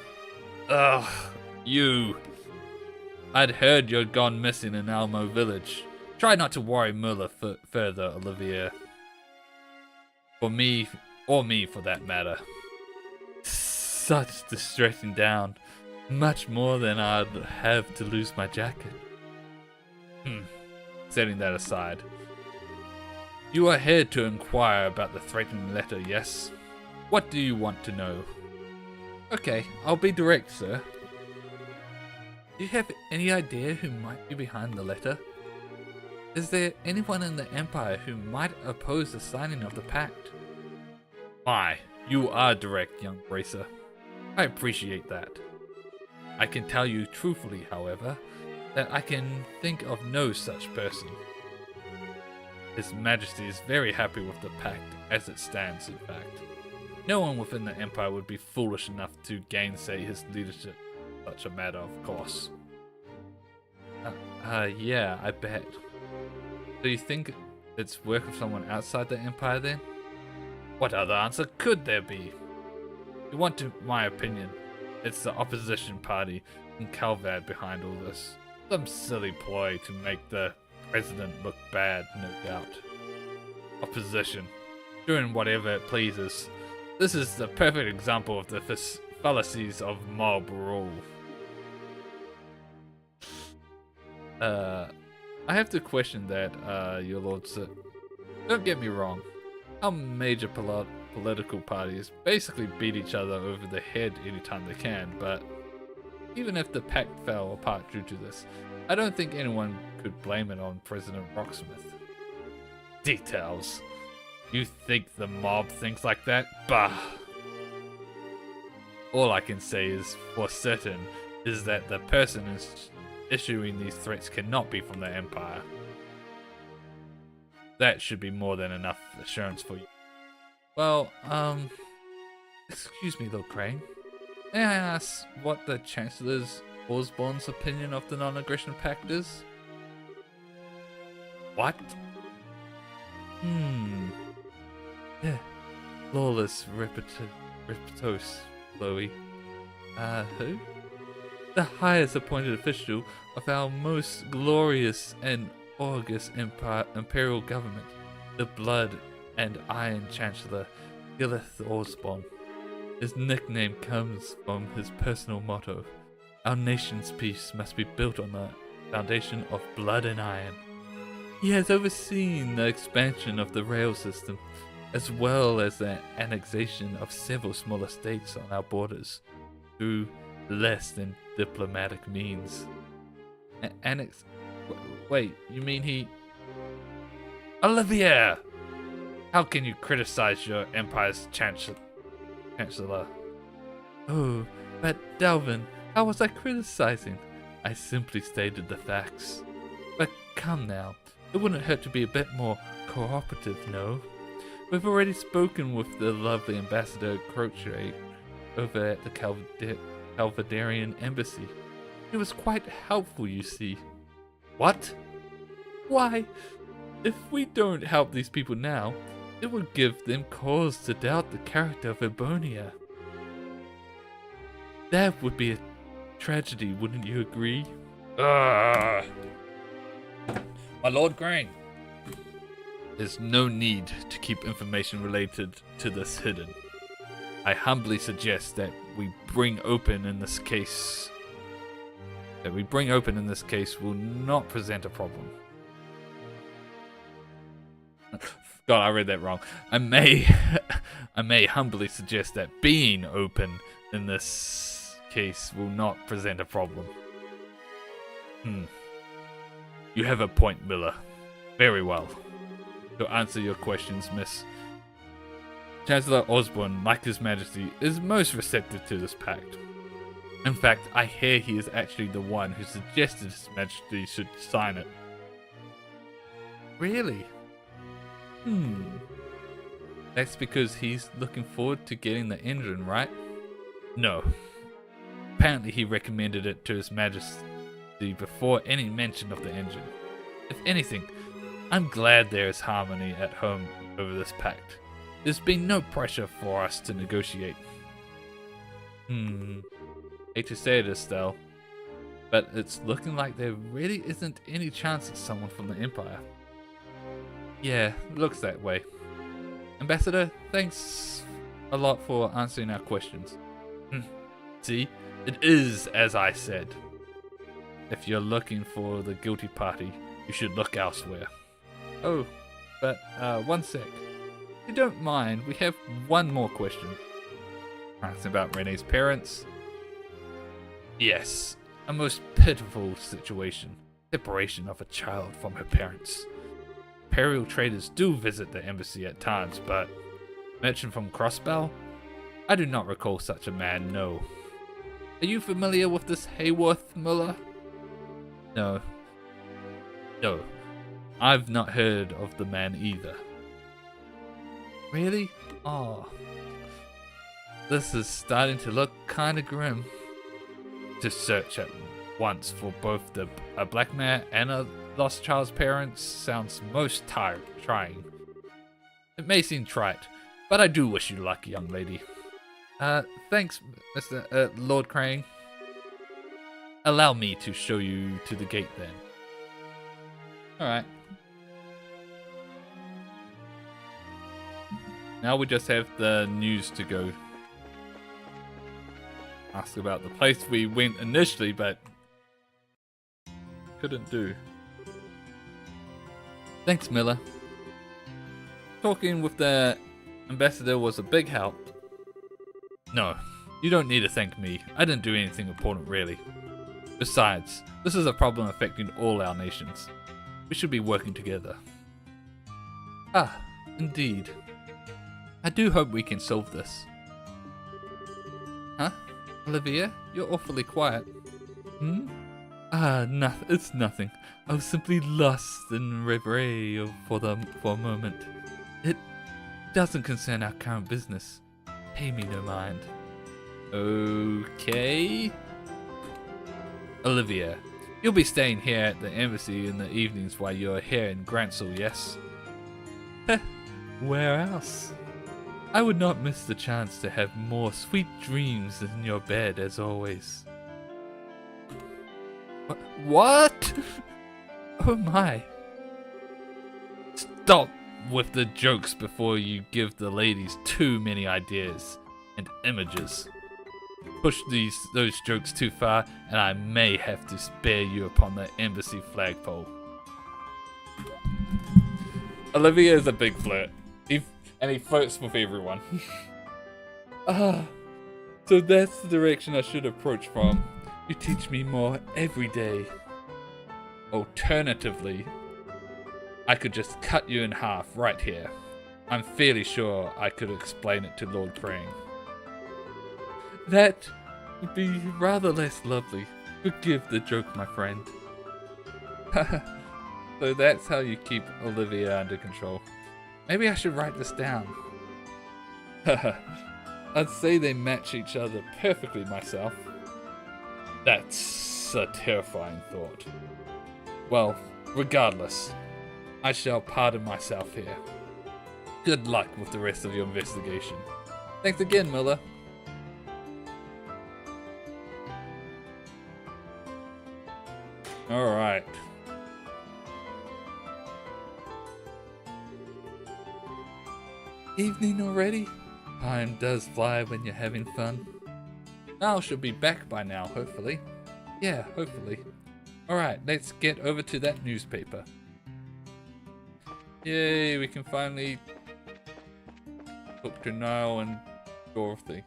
Ugh, you. I'd heard you'd gone missing in Almo Village. Try not to worry Muller further, Olivier. For me, or me for that matter. Such distressing down. Much more than I'd have to lose my jacket. Setting that aside. You are here to inquire about the threatening letter, yes? What do you want to know? Okay, I'll be direct, sir. Do you have any idea who might be behind the letter? Is there anyone in the Empire who might oppose the signing of the pact? My, you are direct, young Bracer. I appreciate that. I can tell you truthfully, however, that I can think of no such person. His Majesty is very happy with the pact as it stands, in fact. No one within the Empire would be foolish enough to gainsay his leadership in such a matter, of course. Yeah, I bet. So you think it's work of someone outside the Empire then? What other answer could there be? You want my opinion? It's the opposition party in Calvad behind all this. Some silly ploy to make the president look bad, no doubt. Opposition, doing whatever it pleases. This is the perfect example of the fallacies of mob rule. I have to question that, your lordship. Don't get me wrong. Our major political parties basically beat each other over the head anytime they can, but even if the pact fell apart due to this, I don't think anyone could blame it on President Rocksmith. Details. You think the mob thinks like that? Bah! All I can say is, for certain, is that the person issuing these threats cannot be from the Empire. That should be more than enough assurance for you. Well, excuse me, Lord Crane. May I ask what the Chancellor's Osborne's opinion of the non-aggression pact is? What? Yeah. Lawless Repetos, Chloe. Who? The highest appointed official of our most glorious and august imperial government, the Blood and Iron Chancellor, Gilith Osborne. His nickname comes from his personal motto: our nation's peace must be built on the foundation of blood and iron. He has overseen the expansion of the rail system, as well as the annexation of several smaller states on our borders, through less than diplomatic means. Wait, you mean he... Olivia! How can you criticize your Empire's Chancellor? Oh, but Delvin, how was I criticizing? I simply stated the facts. But come now, it wouldn't hurt to be a bit more cooperative, no? We've already spoken with the lovely Ambassador Croce over at the Calvadarian Embassy. It was quite helpful, you see. What? Why, if we don't help these people now, it would give them cause to doubt the character of Ebonia. That would be a tragedy, wouldn't you agree? My Lord Crane. There's no need to keep information related to this hidden. I humbly suggest that we bring open in this case. Will not present a problem. God, I read that wrong. I may humbly suggest that being open in this case will not present a problem. You have a point, Miller. Very well. To answer your questions, Miss. Chancellor Osborne, like His Majesty, is most receptive to this pact. In fact, I hear he is actually the one who suggested His Majesty should sign it. Really? That's because he's looking forward to getting the engine, right? No. Apparently he recommended it to His Majesty before any mention of the engine. If anything, I'm glad there is harmony at home over this pact. There's been no pressure for us to negotiate. Hate to say it, Estelle, but it's looking like there really isn't any chance of someone from the Empire. Yeah, looks that way. Ambassador, thanks a lot for answering our questions. See, it is as I said. If you're looking for the guilty party, you should look elsewhere. Oh, but one sec. If you don't mind, we have one more question. It's about Renee's parents. Yes, a most pitiful situation. Separation of a child from her parents. Imperial traders do visit the embassy at times, but merchant from Crossbell? I do not recall such a man, no. Are you familiar with this Hayworth, Muller? No. No. I've not heard of the man either. Really? Oh. This is starting to look kinda grim. To search at once for both a black man and a lost child's parents sounds most trying. It may seem trite, but I do wish you luck, young lady. Thanks, Mr. Lord Crane. Allow me to show you to the gate then. Alright. Now we just have the news to go. Ask about the place we went initially, but couldn't do. Thanks, Miller. Talking with the ambassador was a big help. No, you don't need to thank me. I didn't do anything important, really. Besides, this is a problem affecting all our nations. We should be working together. Ah, indeed. I do hope we can solve this. Huh? Olivia, you're awfully quiet. Hmm? It's nothing. I was simply lost in reverie for a moment. It doesn't concern our current business. Pay me no mind. Okay. Olivia, you'll be staying here at the embassy in the evenings while you're here in Gransel, yes? Where else? I would not miss the chance to have more sweet dreams in your bed as always. What? Oh my. Stop with the jokes before you give the ladies too many ideas and images. Push those jokes too far and I may have to spare you upon the embassy flagpole. Olivia is a big flirt. And he flirts with everyone. So that's the direction I should approach from. You teach me more every day. Alternatively, I could just cut you in half right here. I'm fairly sure I could explain it to Lord Crane. That would be rather less lovely. Forgive the joke, my friend. So that's how you keep Olivia under control. Maybe I should write this down. I'd say they match each other perfectly myself. That's a terrifying thought. Well, regardless, I shall pardon myself here. Good luck with the rest of your investigation. Thanks again, Miller. Alright. Evening already? Time does fly when you're having fun. Al should be back by now, hopefully. Yeah, hopefully. Alright, let's get over to that newspaper. Yay, we can finally talk to Niall and Dorothy.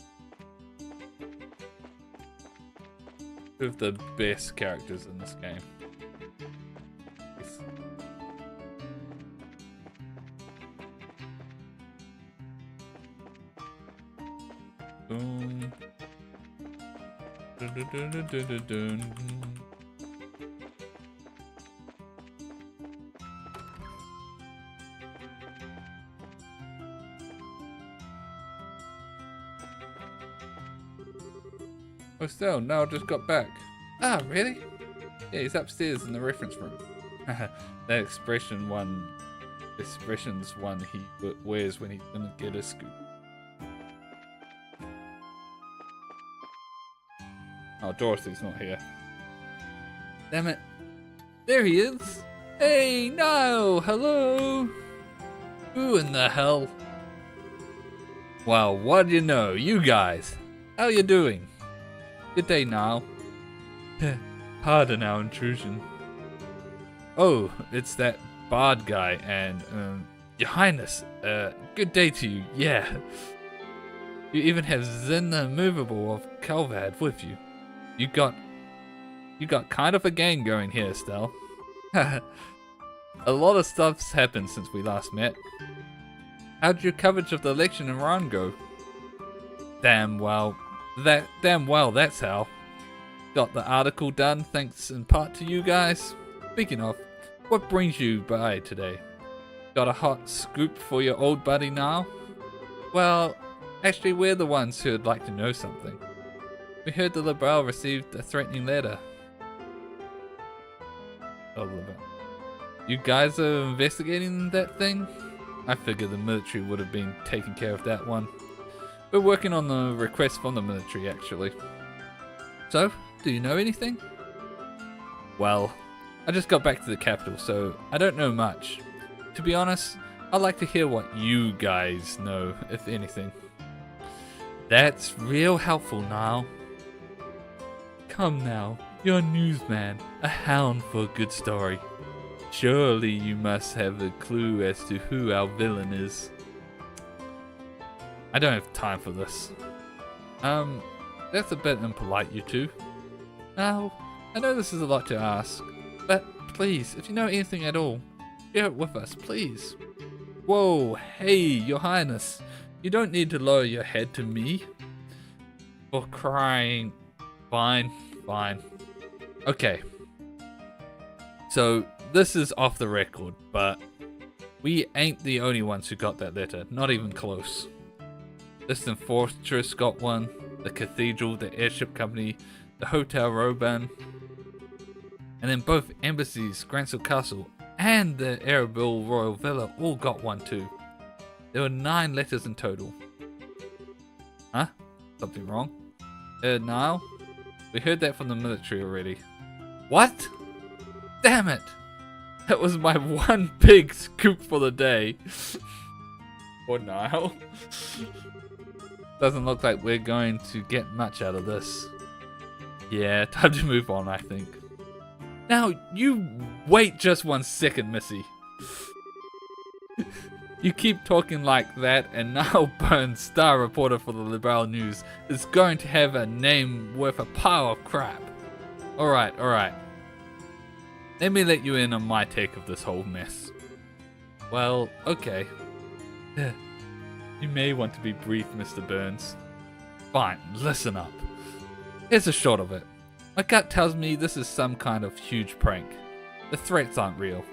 Two of the best characters in this game. Boom. Dun, dun, dun, dun, dun, dun, dun. Oh, still, Niall just got back. Ah, really? Yeah, he's upstairs in the reference room. That expression's one he wears when he's gonna get a scoop. Oh, Dorothy's not here. Damn it. There he is. Hey, Niall, hello. Who in the hell? Well, what do you know, you guys? How you doing? Good day, Niall. Pardon our intrusion. Oh, it's that bard guy and, Your Highness, good day to you, yeah. You even have Zin the Immovable of Calvad with you. You got kind of a gang going here, Estelle. A lot of stuff's happened since we last met. How'd your coverage of the election in Iran go? Damn well, that's how. Got the article done thanks in part to you guys. Speaking of, what brings you by today? Got a hot scoop for your old buddy now? Well, Actually, we're the ones who would like to know something. We heard the Liberal received a threatening letter. Oh, Liberal. You guys are investigating that thing? I figured the military would have been taking care of that one. We're working on the request from the military, actually. So, do you know anything? Well, I just got back to the capital, so I don't know much. To be honest, I'd like to hear what you guys know, if anything. That's real helpful, Niall. Come now, you're a newsman, a hound for a good story. Surely you must have a clue as to who our villain is. I don't have time for this. That's a bit impolite, you two. Now, I know this is a lot to ask, but please, if you know anything at all, share it with us, please. Whoa, hey, your highness. You don't need to lower your head to me. For crying. Fine, fine. Okay. So, this is off the record, but we ain't the only ones who got that letter, not even close. Distant Fortress got one, the Cathedral, the Airship Company, the Hotel Roban, and then both embassies, Gransel Castle, and the Arabil Royal Villa all got one too. There were 9 letters in total. Huh? Something wrong? Niall? We heard that from the military already. What? Damn it! That was my one big scoop for the day. Or Niall. Doesn't look like we're going to get much out of this. Yeah, time to move on, I think. Now, you wait just 1 second, Missy. You keep talking like that, and Niall Burns, star reporter for the Liberal News, is going to have a name worth a pile of crap. Alright, alright. Let me let you in on my take of this whole mess. Well, okay. You may want to be brief, Mr. Burns. Fine, listen up. Here's the short of it. My gut tells me this is some kind of huge prank. The threats aren't real.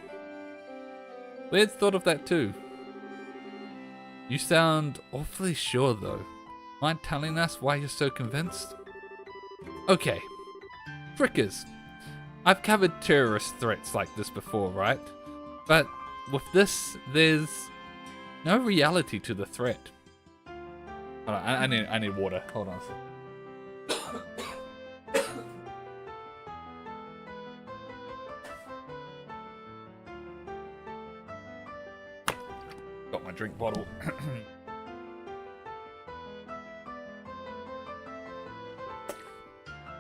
We'd thought of that too. You sound awfully sure though. Mind telling us why you're so convinced? Okay. Frickers. I've covered terrorist threats like this before, right? But with this, there's no reality to the threat. Hold on, I need water. Hold on a second. Got my drink bottle.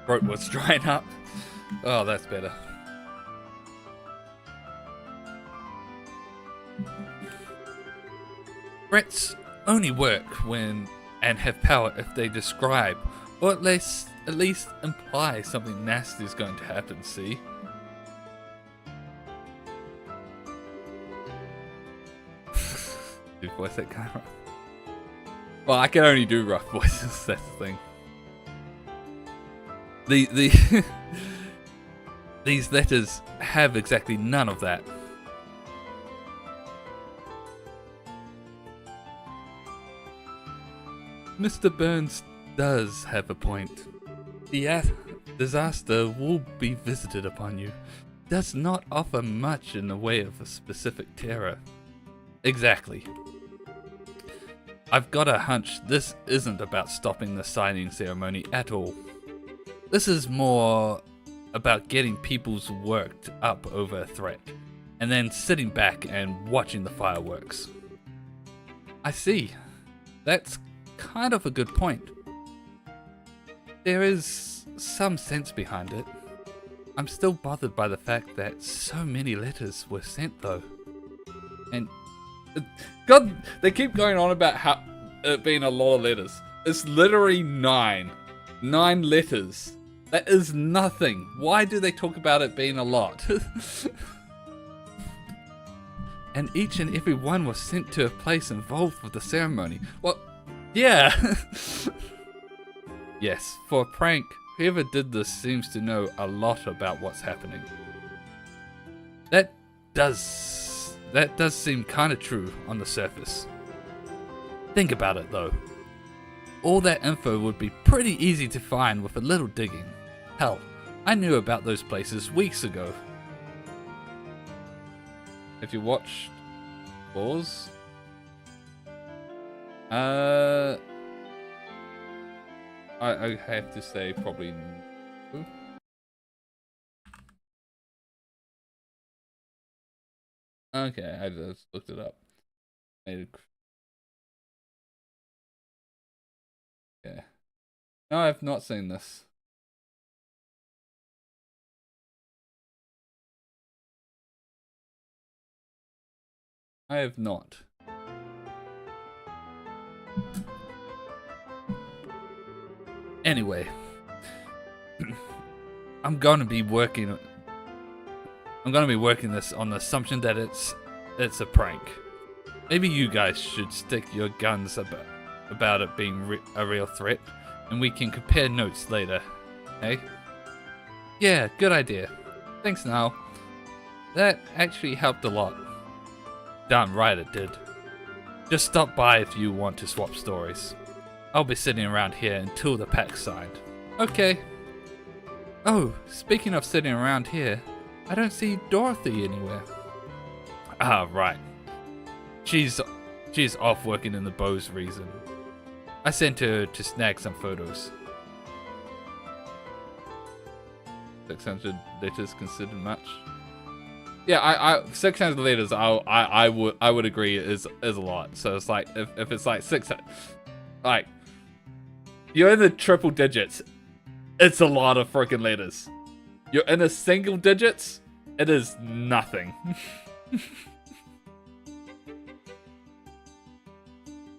Throat was drying up. Oh, that's better. Threats only work when and have power if they describe, or at least imply something nasty is going to happen, see? Do voice that kind of... Well, I can only do rough voices, that's the thing. These letters have exactly none of that. Mr. Burns does have a point. The disaster will be visited upon you. Does not offer much in the way of a specific terror. Exactly. I've got a hunch this isn't about stopping the signing ceremony at all. This is more about getting people's worked up over a threat, and then sitting back and watching the fireworks. I see. That's kind of a good point. There is some sense behind it. I'm still bothered by the fact that so many letters were sent though. And God, they keep going on about how it being a lot of letters. It's literally 9 letters. That is nothing. Why do they talk about it being a lot? And each and every one was sent to a place involved with the ceremony. Well, yeah. Yes, for a prank, whoever did this seems to know a lot about what's happening. That does seem kind of true on the surface. Think about it though. all that info would be pretty easy to find with a little digging. Hell, I knew about those places weeks ago. If you watched Pause, I have to say probably no. Okay, I just looked it up. Yeah. No, I've not seen this. I have not. Anyway, I'm gonna be working this on the assumption that it's a prank. Maybe you guys should stick your guns about it being a real threat, and we can compare notes later. Hey? Yeah, good idea. Thanks, Niall. That actually helped a lot. Damn right it did. Just stop by if you want to swap stories. I'll be sitting around here until the pack's signed. Okay. Oh, speaking of sitting around here, I don't see Dorothy anywhere. Ah, right. She's off working in the Bose reason. I sent her to snag some photos. 600 letters considered much? Yeah, 600 letters. I would agree is a lot. So it's like if it's like 600, like you're in the triple digits, it's a lot of freaking letters. You're in the single digits, it is nothing.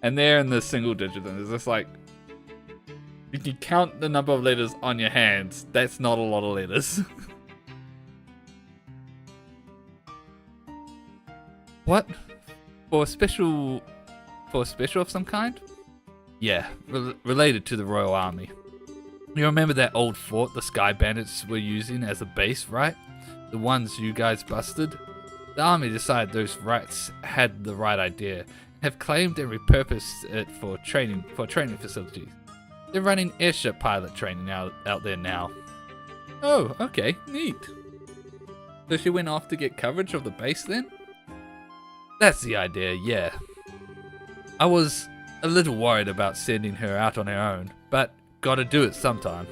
And they're in the single digit, and it's just like you can count the number of letters on your hands. That's not a lot of letters. What? For a special of some kind? Yeah, related to the Royal Army. You remember that old fort the Sky Bandits were using as a base, right? The ones you guys busted? The army decided those rats had the right idea, and have claimed and repurposed it for training facilities. They're running airship pilot training out there now. Oh, okay, neat. So she went off to get coverage of the base then? That's the idea, yeah. I was a little worried about sending her out on her own, but gotta do it sometime.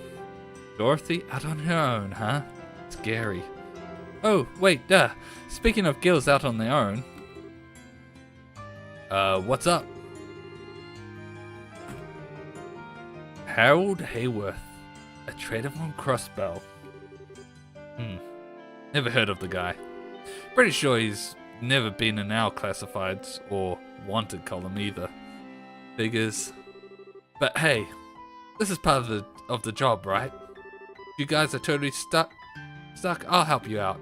Dorothy out on her own, huh? Scary. Oh, wait, speaking of girls out on their own. What's up? Harold Hayworth, a trader from Crossbell. Never heard of the guy. Pretty sure he's never been in our classifieds or wanted column either. Figures. But hey, this is part of the job, right? You guys are totally stuck, I'll help you out.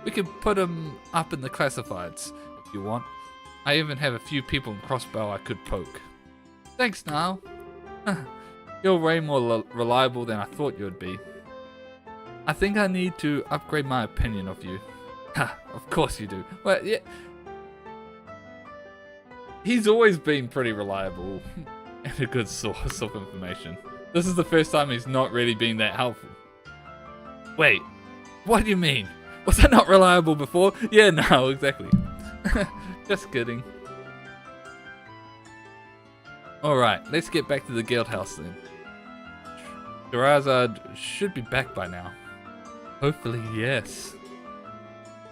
We can put him up in the classifieds if you want. I even have a few people in Crossbow I could poke. Thanks, Niall. You're way more reliable than I thought you would be. I think I need to upgrade my opinion of you. Ha, of course you do. Well, yeah. He's always been pretty reliable and a good source of information. This is the first time he's not really been that helpful. Wait, what do you mean? Was that not reliable before? Yeah, no, exactly. Just kidding. Alright, let's get back to the guild house then. Shirazad should be back by now. Hopefully, yes.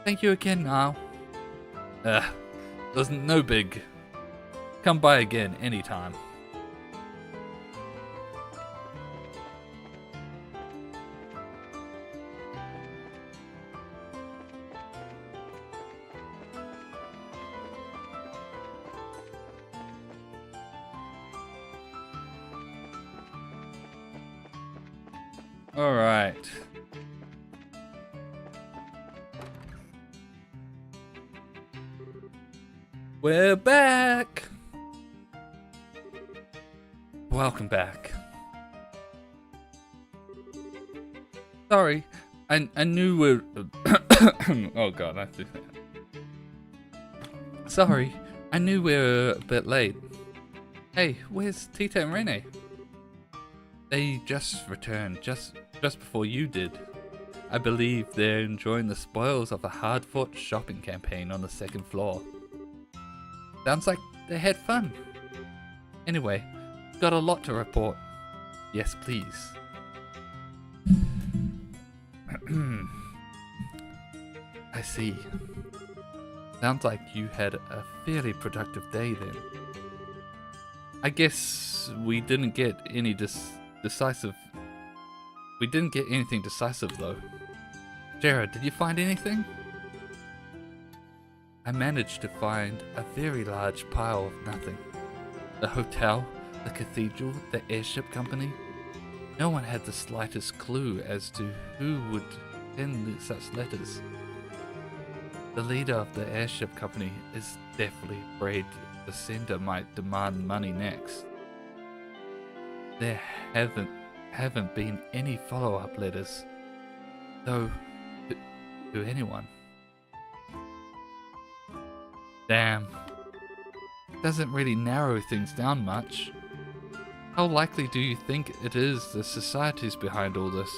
Thank you again, Niall. There's no big. Come by again anytime. All right. We're back. Welcome back. Sorry, I knew we're. Oh God, I have to. Sorry, I knew we were a bit late. Hey, where's Tita and Rene? They just returned, just before you did. I believe they're enjoying the spoils of a hard-fought shopping campaign on the second floor. Sounds like they had fun. Anyway, got a lot to report. Yes, please. I see. Sounds like you had a fairly productive day then. I guess we didn't get any decisive. We didn't get anything decisive though. Jared, did you find anything? I managed to find a very large pile of nothing. The hotel, the cathedral, the airship company. No one had the slightest clue as to who would send such letters. The leader of the airship company is definitely afraid the sender might demand money next. There haven't been any follow-up letters, though, to anyone. Damn. Doesn't really narrow things down much. How likely do you think it is the society's behind all this?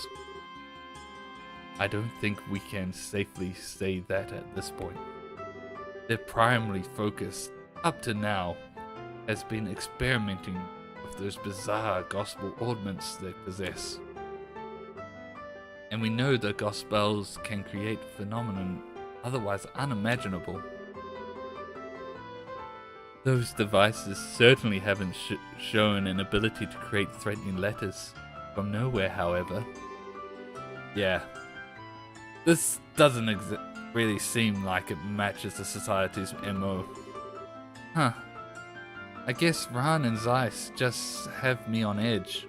I don't think we can safely say that at this point. Their primary focus, up to now, has been experimenting with those bizarre gospel ornaments they possess. And we know the gospels can create phenomenon otherwise unimaginable. Those devices certainly haven't shown an ability to create threatening letters from nowhere, however. Yeah. This doesn't really seem like it matches the society's MO. Huh. I guess Ran and Zeiss just have me on edge.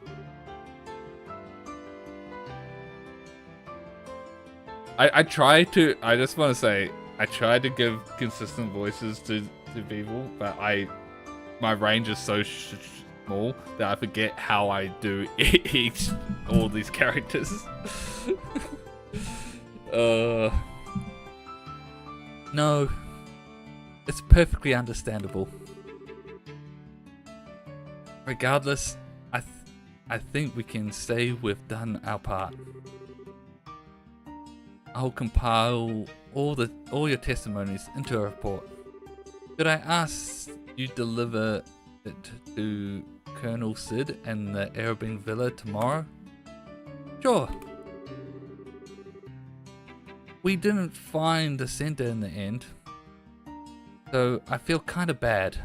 I just want to say, I try to give consistent voices to people, but my range is so small that I forget how I do all these characters. No, it's perfectly understandable. Regardless, I think we can say we've done our part. I'll compile all your testimonies into a report. Could I ask you deliver it to Colonel Sid and the Arabing Villa tomorrow? Sure. We didn't find the center in the end, so I feel kinda bad,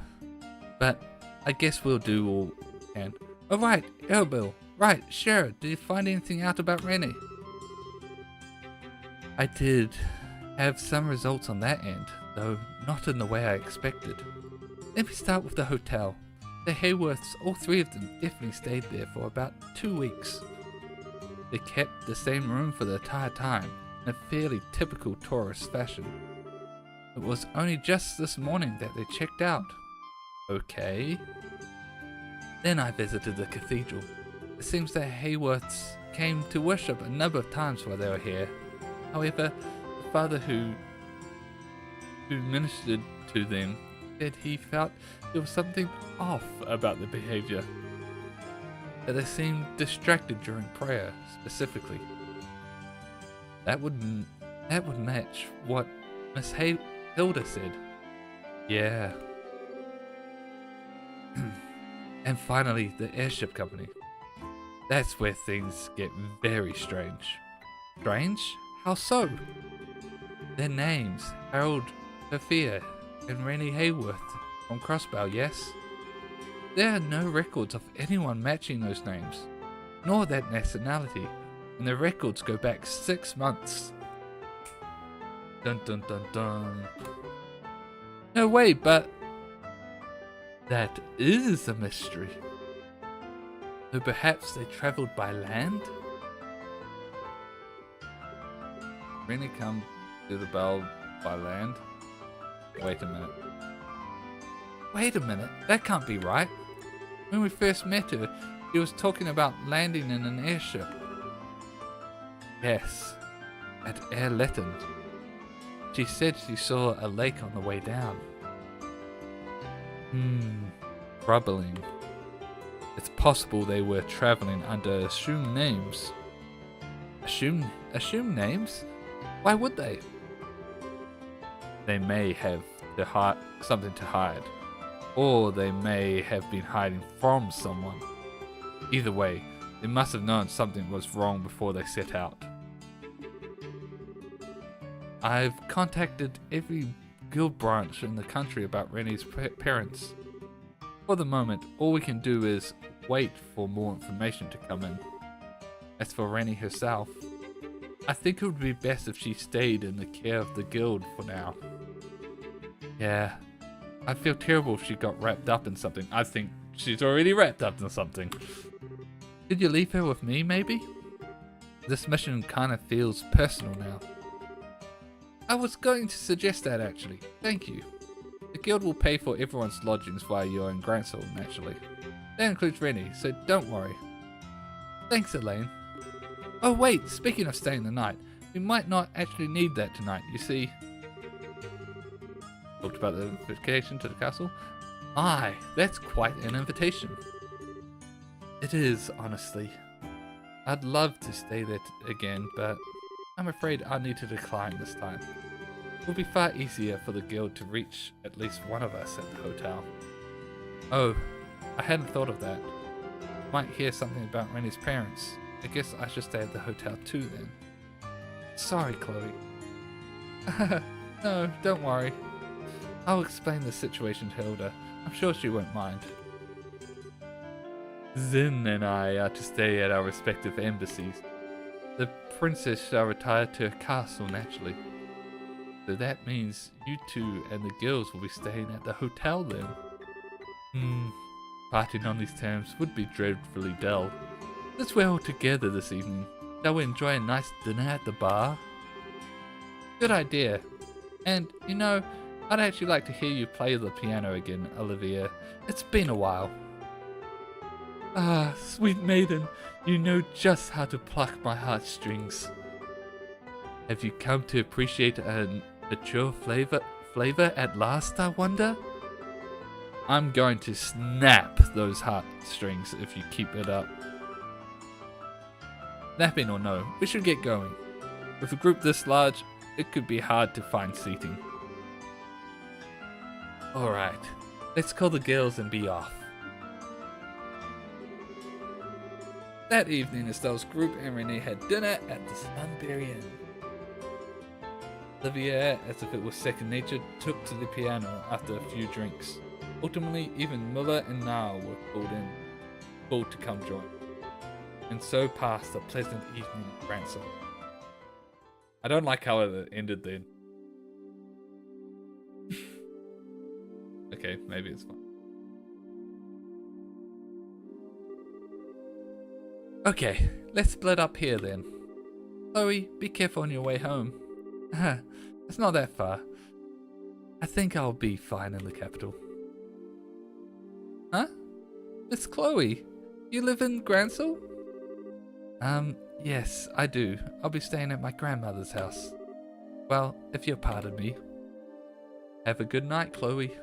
but I guess we'll do all we can. Oh right, Erbil, right, Shara, did you find anything out about Rennie? I did have some results on that end, though not in the way I expected. Let me start with the hotel. The Hayworths, all three of them, definitely stayed there for about 2 weeks. They kept the same room for the entire time, in a fairly typical tourist fashion. It was only just this morning that they checked out. Okay. Then I visited the cathedral. It seems the Hayworths came to worship a number of times while they were here. However, the father who ministered to them said he felt there was something off about their behavior. That they seemed distracted during prayer, specifically. That would match what Miss Hilda said. Yeah. And finally, the airship company. That's where things get very strange. Strange? How so? Their names, Harold Sophia and Rennie Hayworth from Crossbow, yes? There are no records of anyone matching those names, nor that nationality, and the records go back 6 months. Dun dun dun dun. No way, but that is a mystery. So perhaps they travelled by land? Rennie come to the bell by land? Wait a minute. Wait a minute, that can't be right. When we first met her, she was talking about landing in an airship. Yes, at Air Letton. She said she saw a lake on the way down. Troubling. It's possible they were traveling under assumed names. Assumed names? Why would they? They may have something to hide. Or they may have been hiding from someone. Either way, they must have known something was wrong before they set out. I've contacted every guild branch in the country about Rennie's parents. For the moment, all we can do is wait for more information to come in. As for Rennie herself, I think it would be best if she stayed in the care of the guild for now. Yeah, I'd feel terrible if she got wrapped up in something. I think she's already wrapped up in something. Could you leave her with me, maybe? This mission kind of feels personal now. I was going to suggest that, actually. Thank you. The guild will pay for everyone's lodgings via your own grandson, naturally. That includes Rennie, so don't worry. Thanks, Elaine. Oh wait, speaking of staying the night, we might not actually need that tonight, you see. Talked about the invitation to the castle. My, that's quite an invitation. It is, honestly. I'd love to stay there again, but I'm afraid I'll need to decline this time. It will be far easier for the guild to reach at least one of us at the hotel. Oh, I hadn't thought of that. Might hear something about Rennie's parents. I guess I should stay at the hotel too then. Sorry, Chloe. No, don't worry. I'll explain the situation to Hilda. I'm sure she won't mind. Zin and I are to stay at our respective embassies. The princess shall retire to her castle naturally. So that means you two and the girls will be staying at the hotel then. Parting on these terms would be dreadfully dull. Since we're all together this evening, shall we enjoy a nice dinner at the bar? Good idea. And, you know, I'd actually like to hear you play the piano again, Olivia. It's been a while. Ah, sweet maiden, you know just how to pluck my heartstrings. Have you come to appreciate a mature flavor at last, I wonder? I'm going to snap those heartstrings if you keep it up. Snapping or no, we should get going. With a group this large, it could be hard to find seating. Alright, let's call the girls and be off. That evening, Estelle's group and Renee had dinner at the Sunberry Inn. Olivia, as if it was second nature, took to the piano after a few drinks. Ultimately, even Muller and Niall were called to come join. And so passed a pleasant evening at Ransom. I don't like how it ended then. Okay, maybe it's fine. Okay, let's split up here then. Chloe, be careful on your way home. It's not that far. I think I'll be fine in the capital. Huh? Miss Chloe, you live in Gransel? Yes, I do. I'll be staying at my grandmother's house. Well, if you'll pardon me. Have a good night, Chloe.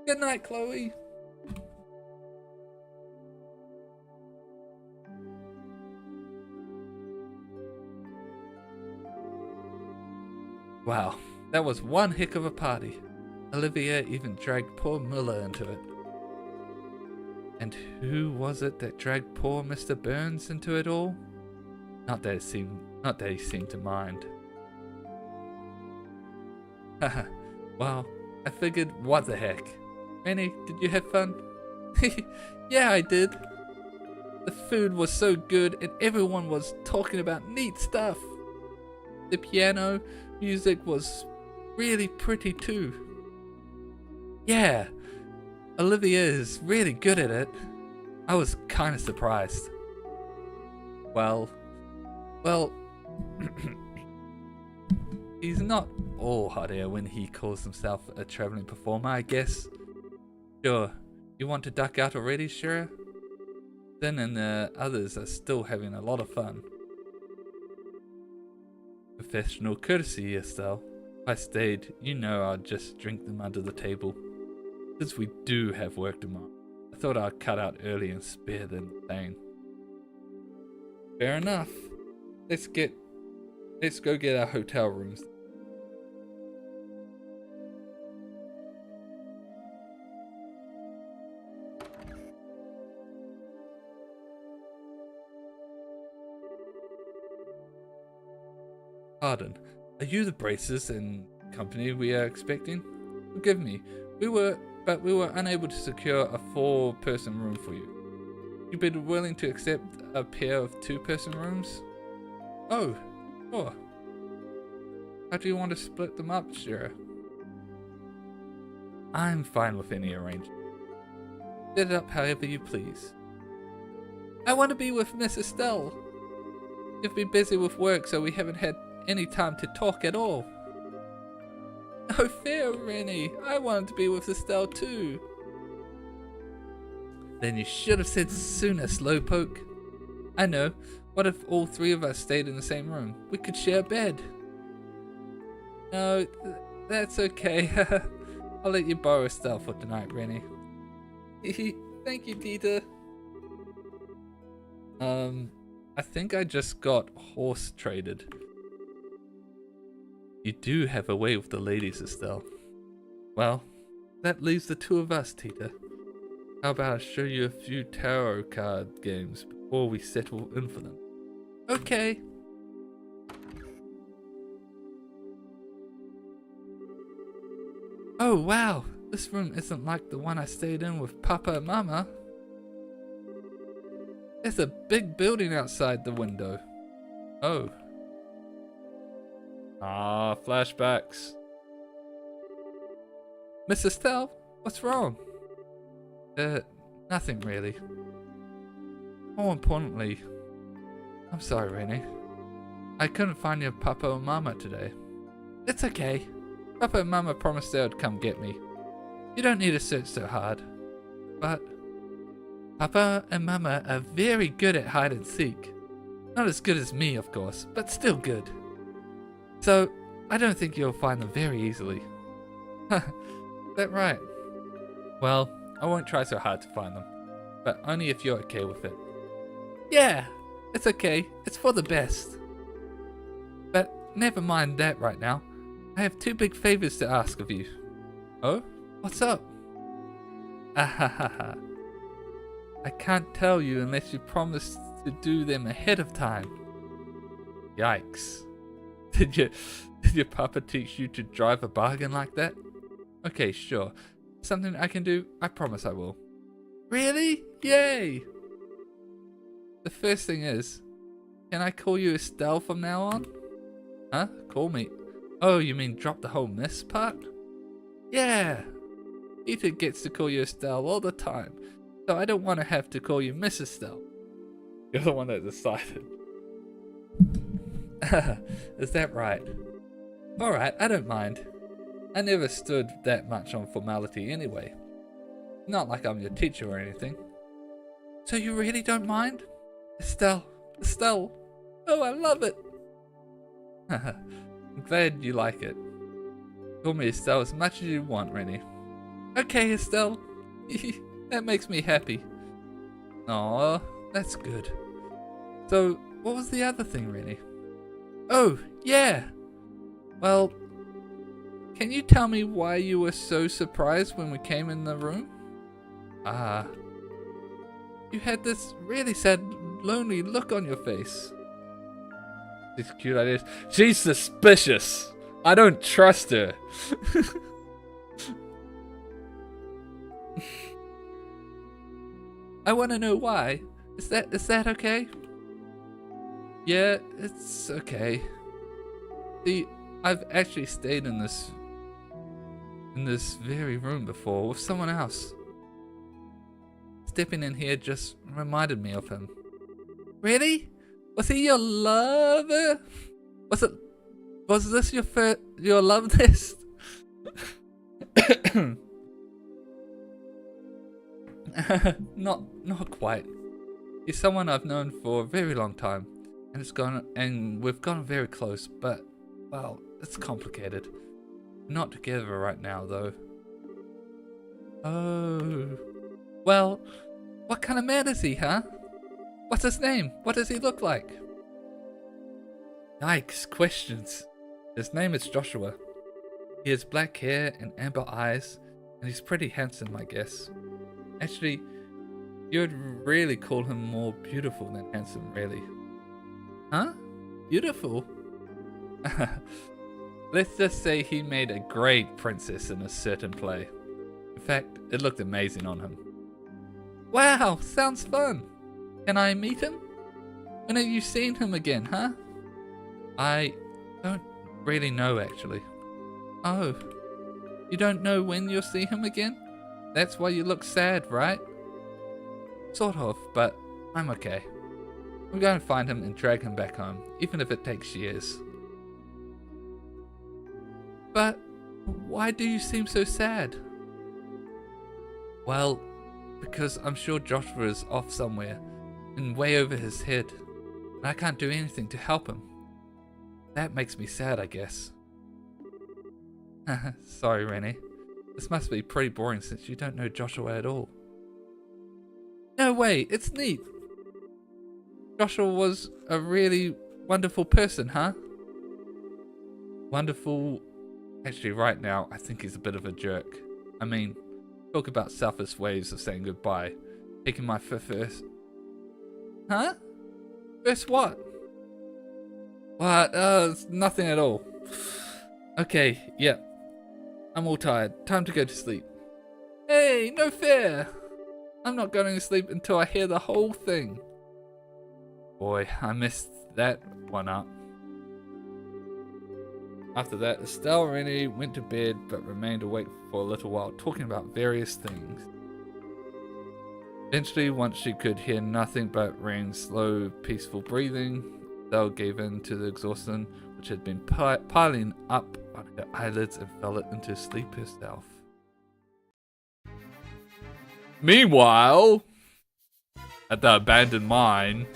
Good night, Chloe. Wow, that was one heck of a party. Olivia even dragged poor Muller into it. And who was it that dragged poor Mr. Burns into it all? Not that he seemed to mind. Haha, well, I figured, what the heck. Rennie, did you have fun? Yeah, I did. The food was so good and everyone was talking about neat stuff. The piano music was really pretty too. Yeah, Olivia is really good at it. I was kind of surprised. Well, he's not all hot air when he calls himself a traveling performer, I guess. Sure, you want to duck out already, Shira? Then and the others are still having a lot of fun. Professional courtesy, Estelle. If I stayed, you know I'd just drink them under the table. Since we do have work tomorrow, I thought I'd cut out early and spare the pain. Fair enough. Let's go get our hotel rooms. Pardon, are you the braces and company we are expecting? Forgive me, we were unable to secure a 4-person room for you. You'd be willing to accept a pair of 2-person rooms? Oh, sure. How do you want to split them up, Shira? I'm fine with any arrangement. Set it up however you please. I want to be with Miss Estelle. You've been busy with work, so we haven't had any time to talk at all. No fair, Rennie. I wanted to be with Estelle too. Then you should have said sooner, Slowpoke. I know. What if all 3 of us stayed in the same room? We could share a bed. No, that's okay. I'll let you borrow Estelle for tonight, Rennie. Thank you, Peter. I think I just got horse traded. You do have a way with the ladies, Estelle. Well, that leaves the 2 of us, Tita. How about I show you a few tarot card games before we settle in for them? Okay. Oh wow, this room isn't like the one I stayed in with Papa and Mama. There's a big building outside the window. Oh. Ah, flashbacks. Miss Estelle, what's wrong? Nothing really. More importantly, I'm sorry, Rennie. I couldn't find your Papa or Mama today. It's okay. Papa and Mama promised they would come get me. You don't need to search so hard. But Papa and Mama are very good at hide and seek. Not as good as me, of course, but still good. So, I don't think you'll find them very easily. That right? Well, I won't try so hard to find them, but only if you're okay with it. Yeah, it's okay. It's for the best. But never mind that right now. I have 2 big favors to ask of you. Oh? What's up? Ahahaha. I can't tell you unless you promise to do them ahead of time. Yikes. Did your papa teach you to drive a bargain like that? Okay, sure. Something I can do, I promise I will. Really? Yay! The first thing is, can I call you Estelle from now on? Huh? Call me? Oh, you mean drop the whole miss part? Yeah! Peter gets to call you Estelle all the time, so I don't want to have to call you Miss Estelle. You're the one that decided. Is that right? Alright, I don't mind. I never stood that much on formality anyway. Not like I'm your teacher or anything. So you really don't mind? Estelle. Estelle. Oh, I love it. I'm glad you like it. Call me Estelle as much as you want, Rennie. Okay, Estelle. That makes me happy. Aw, that's good. So, what was the other thing, Rennie? Oh, yeah. Well, can you tell me why you were so surprised when we came in the room? You had this really sad, lonely look on your face. These cute ideas. She's suspicious. I don't trust her. I want to know why. Is that okay? Yeah, it's okay. See, I've actually stayed in this very room before with someone else. Stepping in here just reminded me of him. Really? Was he your lover? Was this your love nest? Not quite. He's someone I've known for a very long time, and we've gotten very close, but well, it's complicated. Not together right now though. Oh, Well, what kind of man is he, huh? What's his name? What does he look like? Yikes, questions. His name is Joshua. He has black hair and amber eyes, and he's pretty handsome, I guess. Actually, you would really call him more beautiful than handsome, really. Huh? Beautiful? Let's just say he made a great princess in a certain play. In fact, it looked amazing on him. Wow, sounds fun. Can I meet him? When have you seen him again, huh? I don't really know, actually. Oh, you don't know when you'll see him again? That's why you look sad, right? Sort of, but I'm okay. I'm going to find him and drag him back home, even if it takes years. But why do you seem so sad? Well, because I'm sure Joshua is off somewhere and way over his head, and I can't do anything to help him. That makes me sad, I guess. Sorry, Rennie. This must be pretty boring since you don't know Joshua at all. No way, it's neat. Joshua was a really wonderful person, huh? Wonderful. Actually, right now, I think he's a bit of a jerk. I mean, talk about selfish ways of saying goodbye. Taking my first... Huh? First what? What? It's nothing at all. Okay, yeah. I'm all tired. Time to go to sleep. Hey, no fair! I'm not going to sleep until I hear the whole thing. Boy, I messed that one up. After that, Estelle and Rennie went to bed but remained awake for a little while, talking about various things. Eventually, once she could hear nothing but Rennie's slow, peaceful breathing, Estelle gave in to the exhaustion which had been piling up on her eyelids and fell into sleep herself. Meanwhile, at the abandoned mine,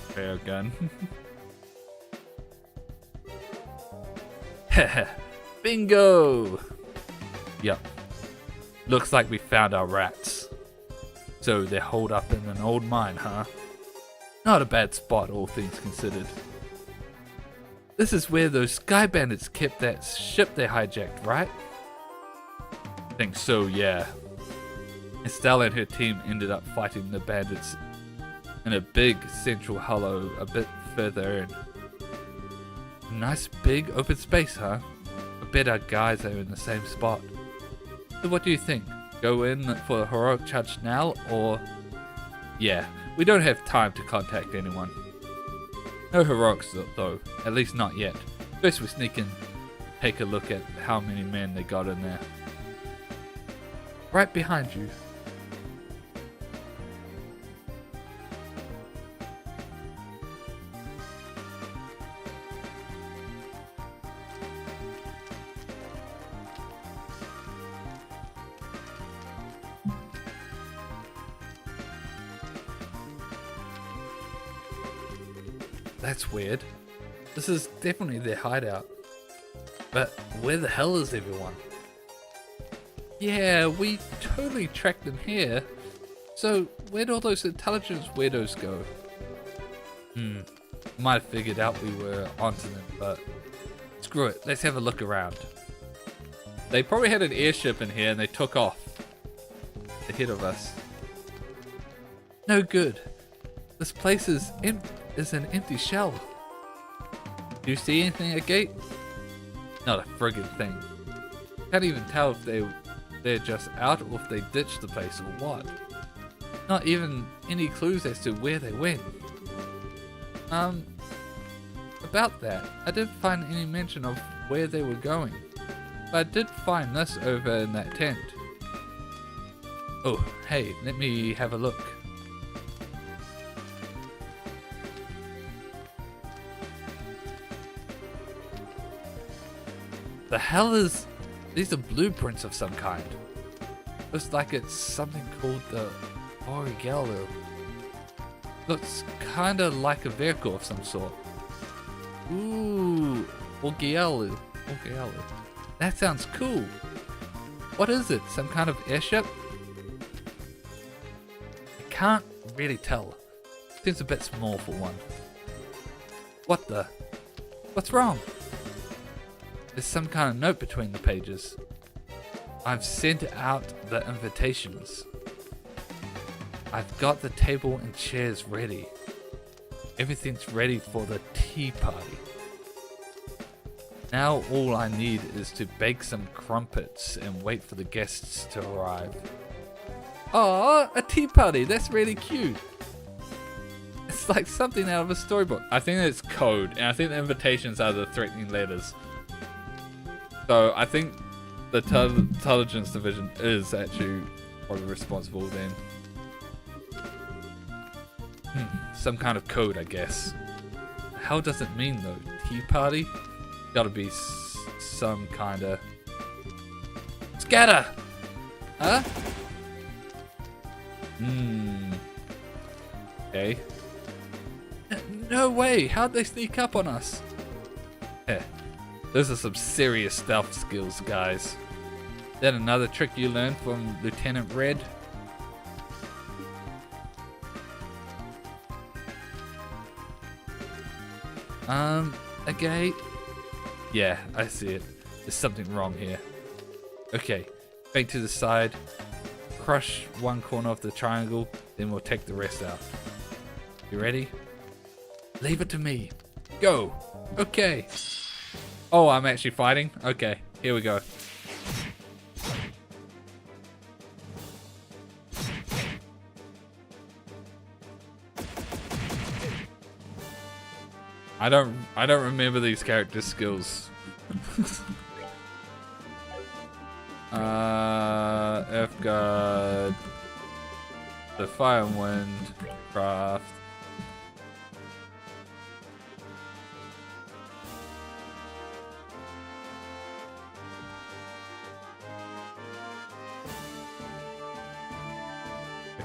fair gun. Bingo! Yep. Looks like we found our rats. So they're holed up in an old mine, huh? Not a bad spot, all things considered. This is where those sky bandits kept that ship they hijacked, right? Think so, yeah. Estelle and her team ended up fighting the bandits in a big central hollow a bit further in. A nice big open space, huh? I bet our guys are in the same spot. So what do you think? Go in for a heroic charge now, or... Yeah, we don't have time to contact anyone. No heroics though, at least not yet. First we sneak in, take a look at how many men they got in there. Right behind you. That's weird. This is definitely their hideout. But where the hell is everyone? Yeah, we totally tracked them here. So where'd all those intelligence weirdos go? Might have figured out we were onto them, but screw it, let's have a look around. They probably had an airship in here and they took off ahead of us. No good. This place is an empty shell. Do you see anything at gate? Not a friggin' thing. Can't even tell if they're just out or if they ditched the place or what. Not even any clues as to where they went. About that, I didn't find any mention of where they were going. But I did find this over in that tent. Oh, hey, let me have a look. The hell is... These are blueprints of some kind. Looks like it's something called the Origalo. Looks kinda like a vehicle of some sort. Ooh, Origalo. Okay, that sounds cool. What is it? Some kind of airship? I can't really tell. Seems a bit small for one. What the? What's wrong? There's some kind of note between the pages. I've sent out the invitations. I've got the table and chairs ready. Everything's ready for the tea party. Now all I need is to bake some crumpets and wait for the guests to arrive. Aw, a tea party, that's really cute. It's like something out of a storybook. I think it's code, and I think the invitations are the threatening letters. So I think the intelligence division is actually probably responsible then. Some kind of code, I guess. The hell does it mean though? Tea party? Gotta be some kind of... Scatter! Huh? Okay. No way! How'd they sneak up on us? Heh. Those are some serious stealth skills, guys. Is that another trick you learned from Lieutenant Red? A gate? Yeah, I see it. There's something wrong here. Okay, back to the side. Crush one corner of the triangle, then we'll take the rest out. You ready? Leave it to me. Go! Okay. Oh, I'm actually fighting? Okay, here we go. I don't remember these characters' skills. I've got the fire and wind, craft.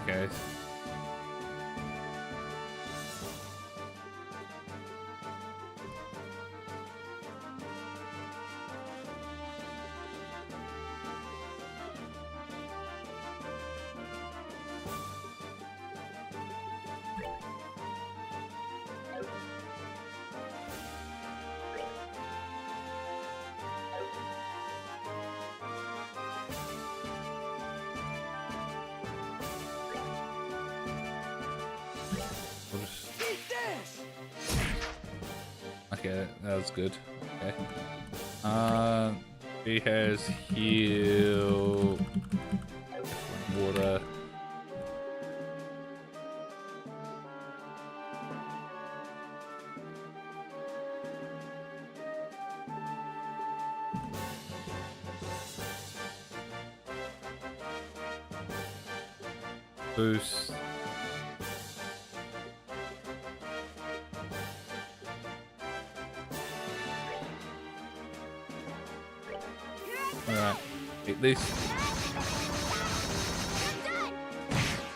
Okay. Okay, that was good. Okay. He has heal, water. Boost. Alright, at least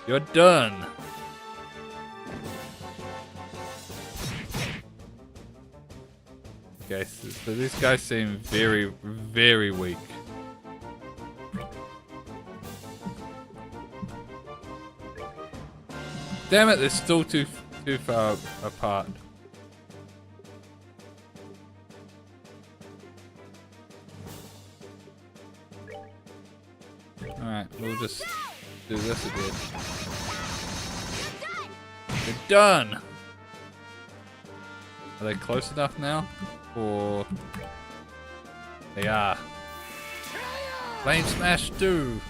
you're done. Okay, so these guys seem very, very weak. Damn it, they're still too far apart. Alright, we'll just do this again. They're done! Are they close enough now? Or... They are. Flame Smash 2!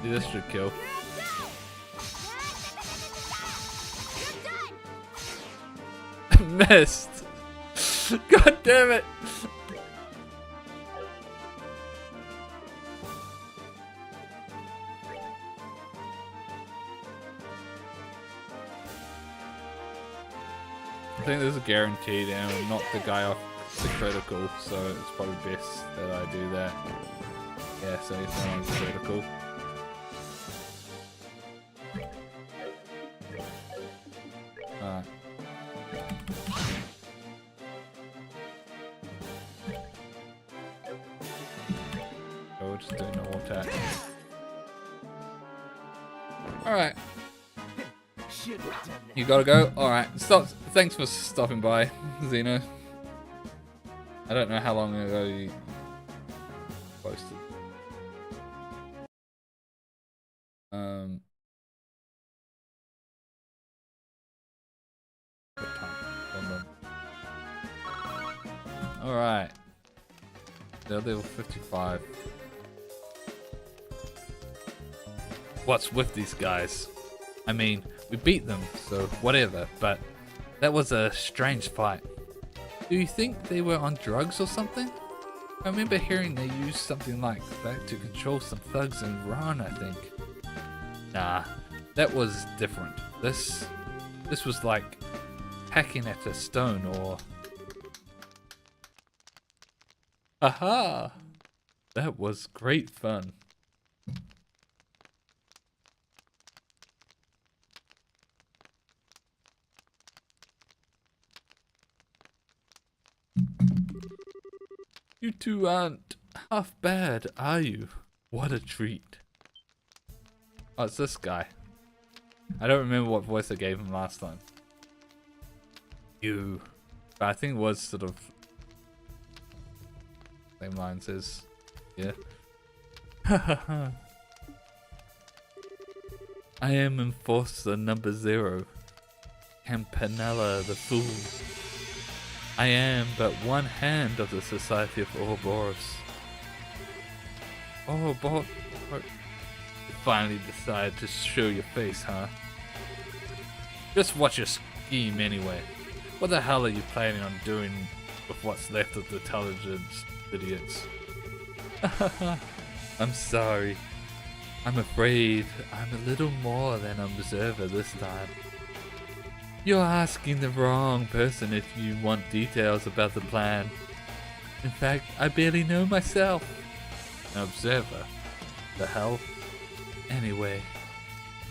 This should kill. Missed! God damn it! I think this is guaranteed and will knock the guy off the critical, so it's probably best that I do that. Yeah, so he's not on critical. Alright. Oh, we'll just do normal attack. Alright. You gotta go? Alright. Stop. Thanks for stopping by, Xeno. I don't know how long ago you posted. What time? Alright. They're level 55. What's with these guys? I mean, we beat them, so whatever, but that was a strange fight. Do you think they were on drugs or something? I remember hearing they used something like that to control some thugs in Iran, I think. Nah, that was different. This was like hacking at a stone or... Aha! That was great fun. You two aren't half bad, are you? What a treat. Oh, it's this guy. I don't remember what voice I gave him last time. You. But I think it was sort of... same lines as... yeah. I am Enforcer number 0. Campanella the Fool. I am but one hand of the Society of Ouroboros. Ouroboros? You finally decide to show your face, huh? Just watch your scheme anyway. What the hell are you planning on doing with what's left of the intelligence idiots? I'm sorry. I'm afraid I'm a little more than an observer this time. You're asking the wrong person if you want details about the plan. In fact, I barely know myself. An observer? The hell? Anyway,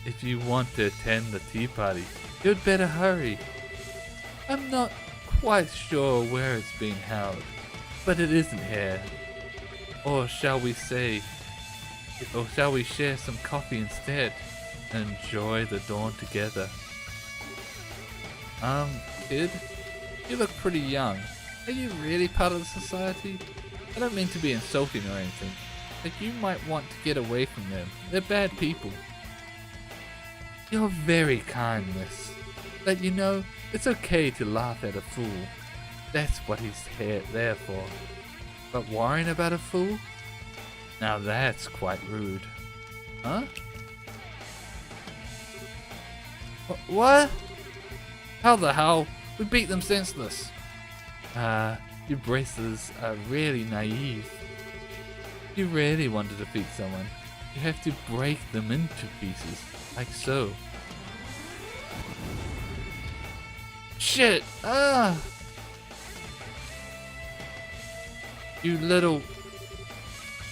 if you want to attend the tea party, you'd better hurry. I'm not quite sure where it's being held, but it isn't here. Or shall we share some coffee instead and enjoy the dawn together? Kid, you look pretty young. Are you really part of the society? I don't mean to be insulting or anything, but you might want to get away from them. They're bad people. You're very kind, miss. But you know, it's okay to laugh at a fool. That's what he's there for. But worrying about a fool? Now that's quite rude. Huh? What? How the hell? We beat them senseless. You bracers are really naive. If you really want to defeat someone, you have to break them into pieces, like so. Shit! You little...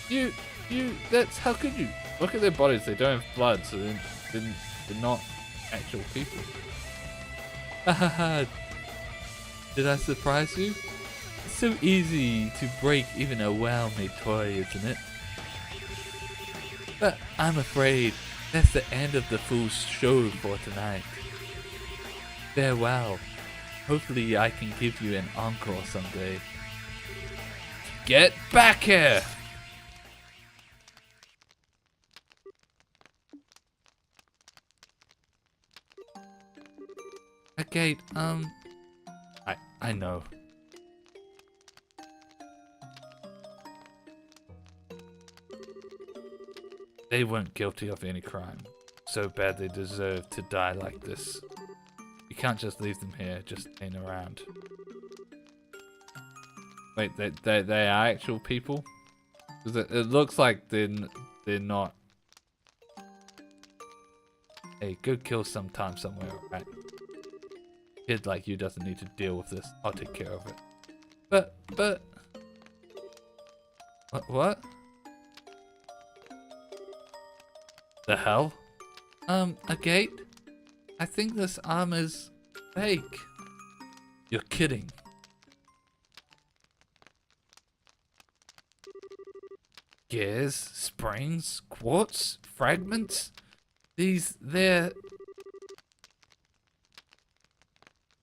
You, that's... How could you? Look at their bodies, they don't have blood, so they're not actual people. Hahaha. Did I surprise you? It's so easy to break even a well-made toy, isn't it? But I'm afraid that's the end of the fool's show for tonight. Farewell. Hopefully I can give you an encore someday. Get back here! Okay, I know. They weren't guilty of any crime. So bad they deserve to die like this. You can't just leave them here, just hanging around. Wait, they are actual people? Cause it looks like they're not. Hey, go kill sometime somewhere, right? Kid like you doesn't need to deal with this. I'll take care of it. But... What? The hell? A gate? I think this arm is fake. You're kidding. Gears, springs, quartz, fragments? They're...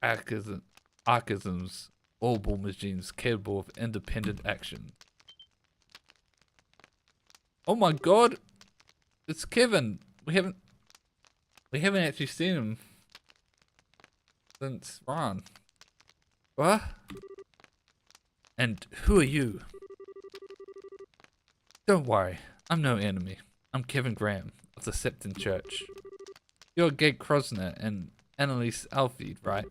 Archisms, orbital machines capable of independent action. Oh my god! It's Kevin! We haven't actually seen him since Ron. What? And who are you? Don't worry, I'm no enemy. I'm Kevin Graham of the Septon Church. You're Gate Krosner and Annalise Alfeed, right?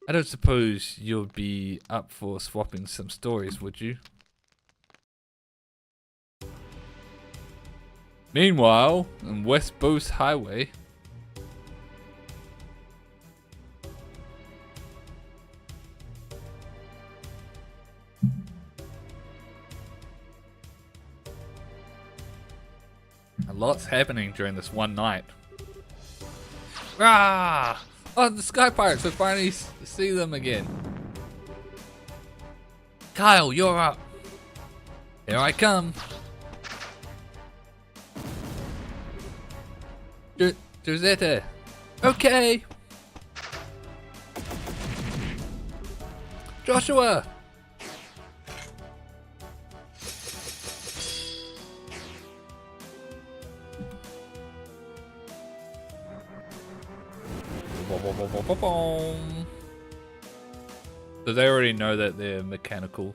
I don't suppose you'd be up for swapping some stories, would you? Meanwhile, on West Bose Highway... a lot's happening during this one night. Ah! Oh, the Sky Pirates! We finally see them again. Kyle, you're up. Here I come. Giuseppe. Okay. Joshua. So they already know that they're mechanical.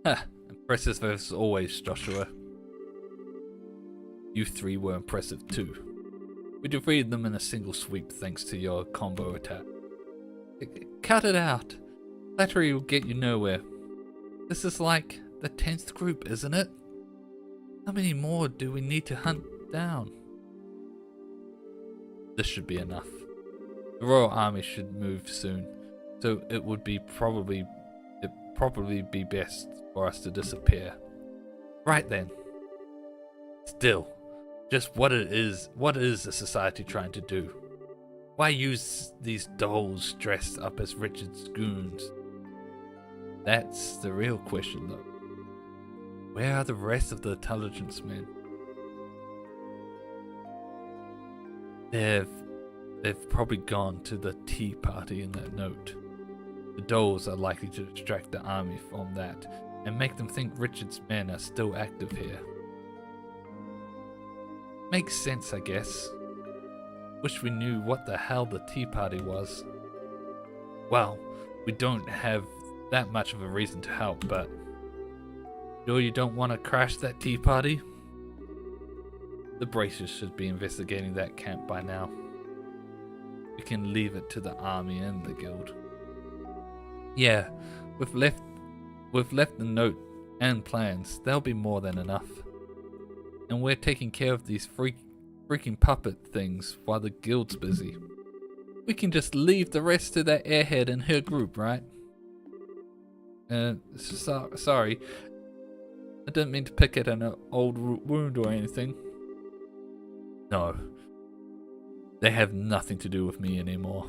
Huh. Impressive as always, Joshua. You three were impressive too. We defeated them in a single sweep thanks to your combo attack. Cut it out. Flattery will get you nowhere. This is like the 10th group, isn't it? How many more do we need to hunt down? This should be enough. The Royal Army should move soon, so it would be probably be best for us to disappear. Right then. Still, just what is the society trying to do? Why use these dolls dressed up as Richard's goons? That's the real question though. Where are the rest of the intelligence men? They've probably gone to the tea party in that note. The dolls are likely to distract the army from that and make them think Richard's men are still active here. Makes sense, I guess. Wish we knew what the hell the tea party was. Well, we don't have that much of a reason to help, but... Sure you don't want to crash that tea party? The Bracers should be investigating that camp by now. We can leave it to the army and the guild. Yeah, we've left the note and plans. They'll be more than enough. And we're taking care of these freaking puppet things while the guild's busy. We can just leave the rest to that airhead and her group, right? Sorry. I didn't mean to pick at an old wound or anything. No. They have nothing to do with me anymore.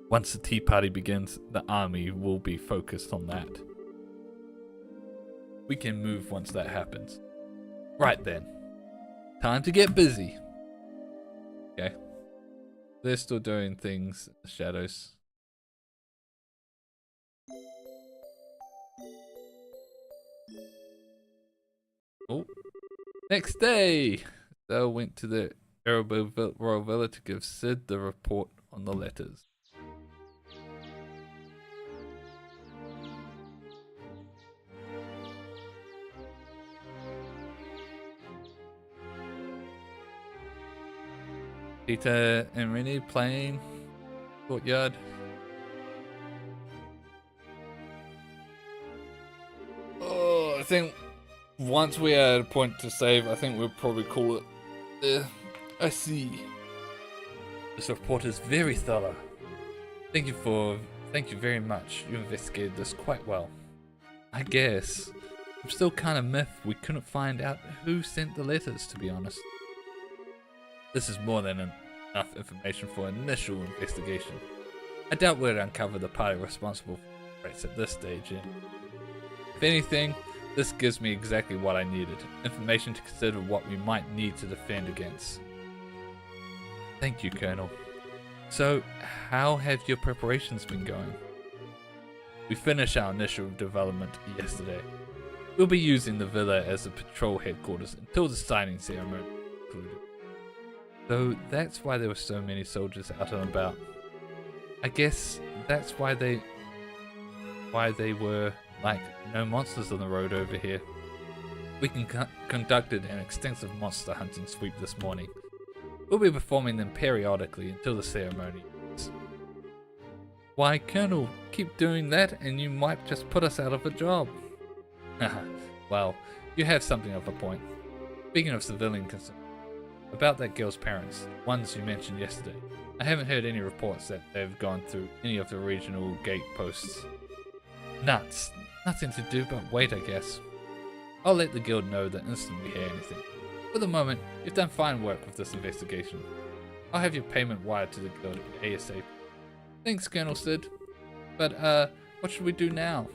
Once the tea party begins, the army will be focused on that. We can move once that happens. Right then. Time to get busy. Okay. They're still doing things in the shadows. Oh. Next day! They went to the Royal Villa to give Sid the report on the letters. Peter and Rennie playing courtyard. Oh, I think once we are at a point to save, I think we'll probably call it there. I see. This report is very thorough. Thank you for Thank you very much. You investigated this quite well. I guess. I'm still kind of miffed we couldn't find out who sent the letters, to be honest. This is more than enough information for initial investigation. I doubt we'd uncover the party responsible for threats at this stage. If anything, this gives me exactly what I needed. Information to consider what we might need to defend against. Thank you, Colonel. So, how have your preparations been going? We finished our initial development yesterday. We'll be using the villa as a patrol headquarters until the signing ceremony concluded. So that's why there were so many soldiers out and about. I guess that's why they were like no monsters on the road over here. We conducted an extensive monster hunting sweep this morning. We'll be performing them periodically until the ceremony ends. Why, Colonel, keep doing that and you might just put us out of a job. Well, you have something of a point. Speaking of civilian concern, about that girl's parents, ones you mentioned yesterday, I haven't heard any reports that they've gone through any of the regional gate posts. Nuts. Nothing to do but wait, I guess. I'll let the guild know the instant we hear anything. For the moment, you've done fine work with this investigation. I'll have your payment wired to the guild ASAP. Thanks, Colonel Sid. But, what should we do now?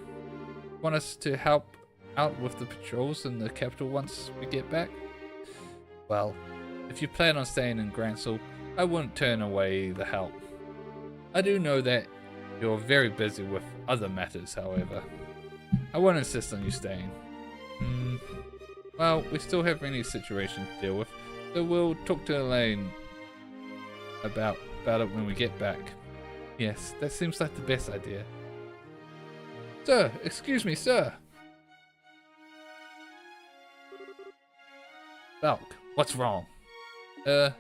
Want us to help out with the patrols in the capital once we get back? Well, if you plan on staying in Gransel, I wouldn't turn away the help. I do know that you're very busy with other matters, however. I won't insist on you staying. Well, we still have any situation to deal with, so we'll talk to Elaine about it when we get back. Yes, that seems like the best idea. Sir, excuse me, sir. Balk, what's wrong? Don't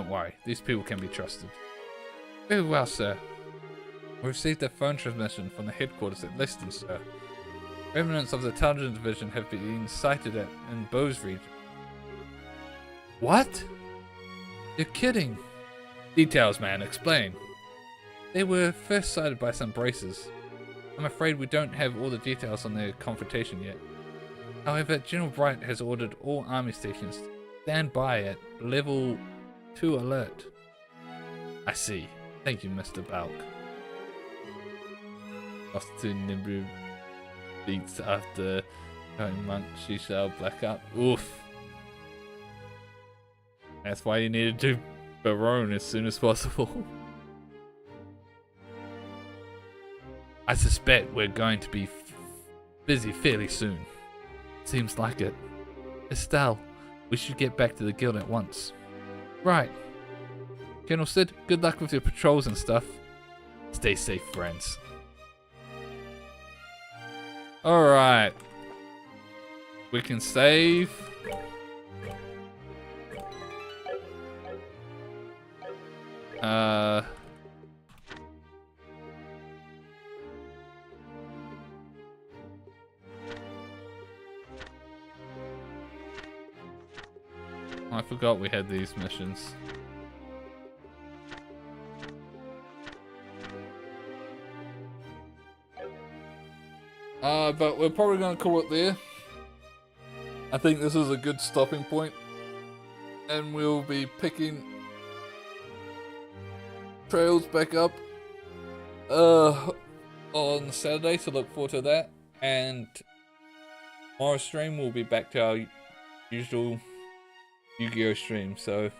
worry, these people can be trusted. Very well, sir. We received a phone transmission from the headquarters at Liston, sir. Remnants of the intelligence division have been sighted in Bowes region. What? You're kidding. Details, man, explain. They were first sighted by some bracers. I'm afraid we don't have all the details on their confrontation yet. However, General Bright has ordered all army stations to stand by at level 2 alert. I see. Thank you, Mr. Balk. Lost to Nimbu beats after going monk, she shall black out. Oof. That's why you needed to Barone as soon as possible. I suspect we're going to be busy fairly soon. Seems like it. Estelle, we should get back to the guild at once. Right. Colonel Sid, good luck with your patrols and stuff. Stay safe, friends. Alright. We can save. I forgot we had these missions. But we're probably going to call it there. I think this is a good stopping point. And we'll be picking trails back up on Saturday, so look forward to that. And tomorrow's stream we'll be back to our usual Yu-Gi-Oh stream. So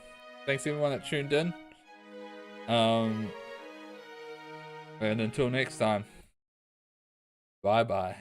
thanks everyone that tuned in. And until next time, bye bye.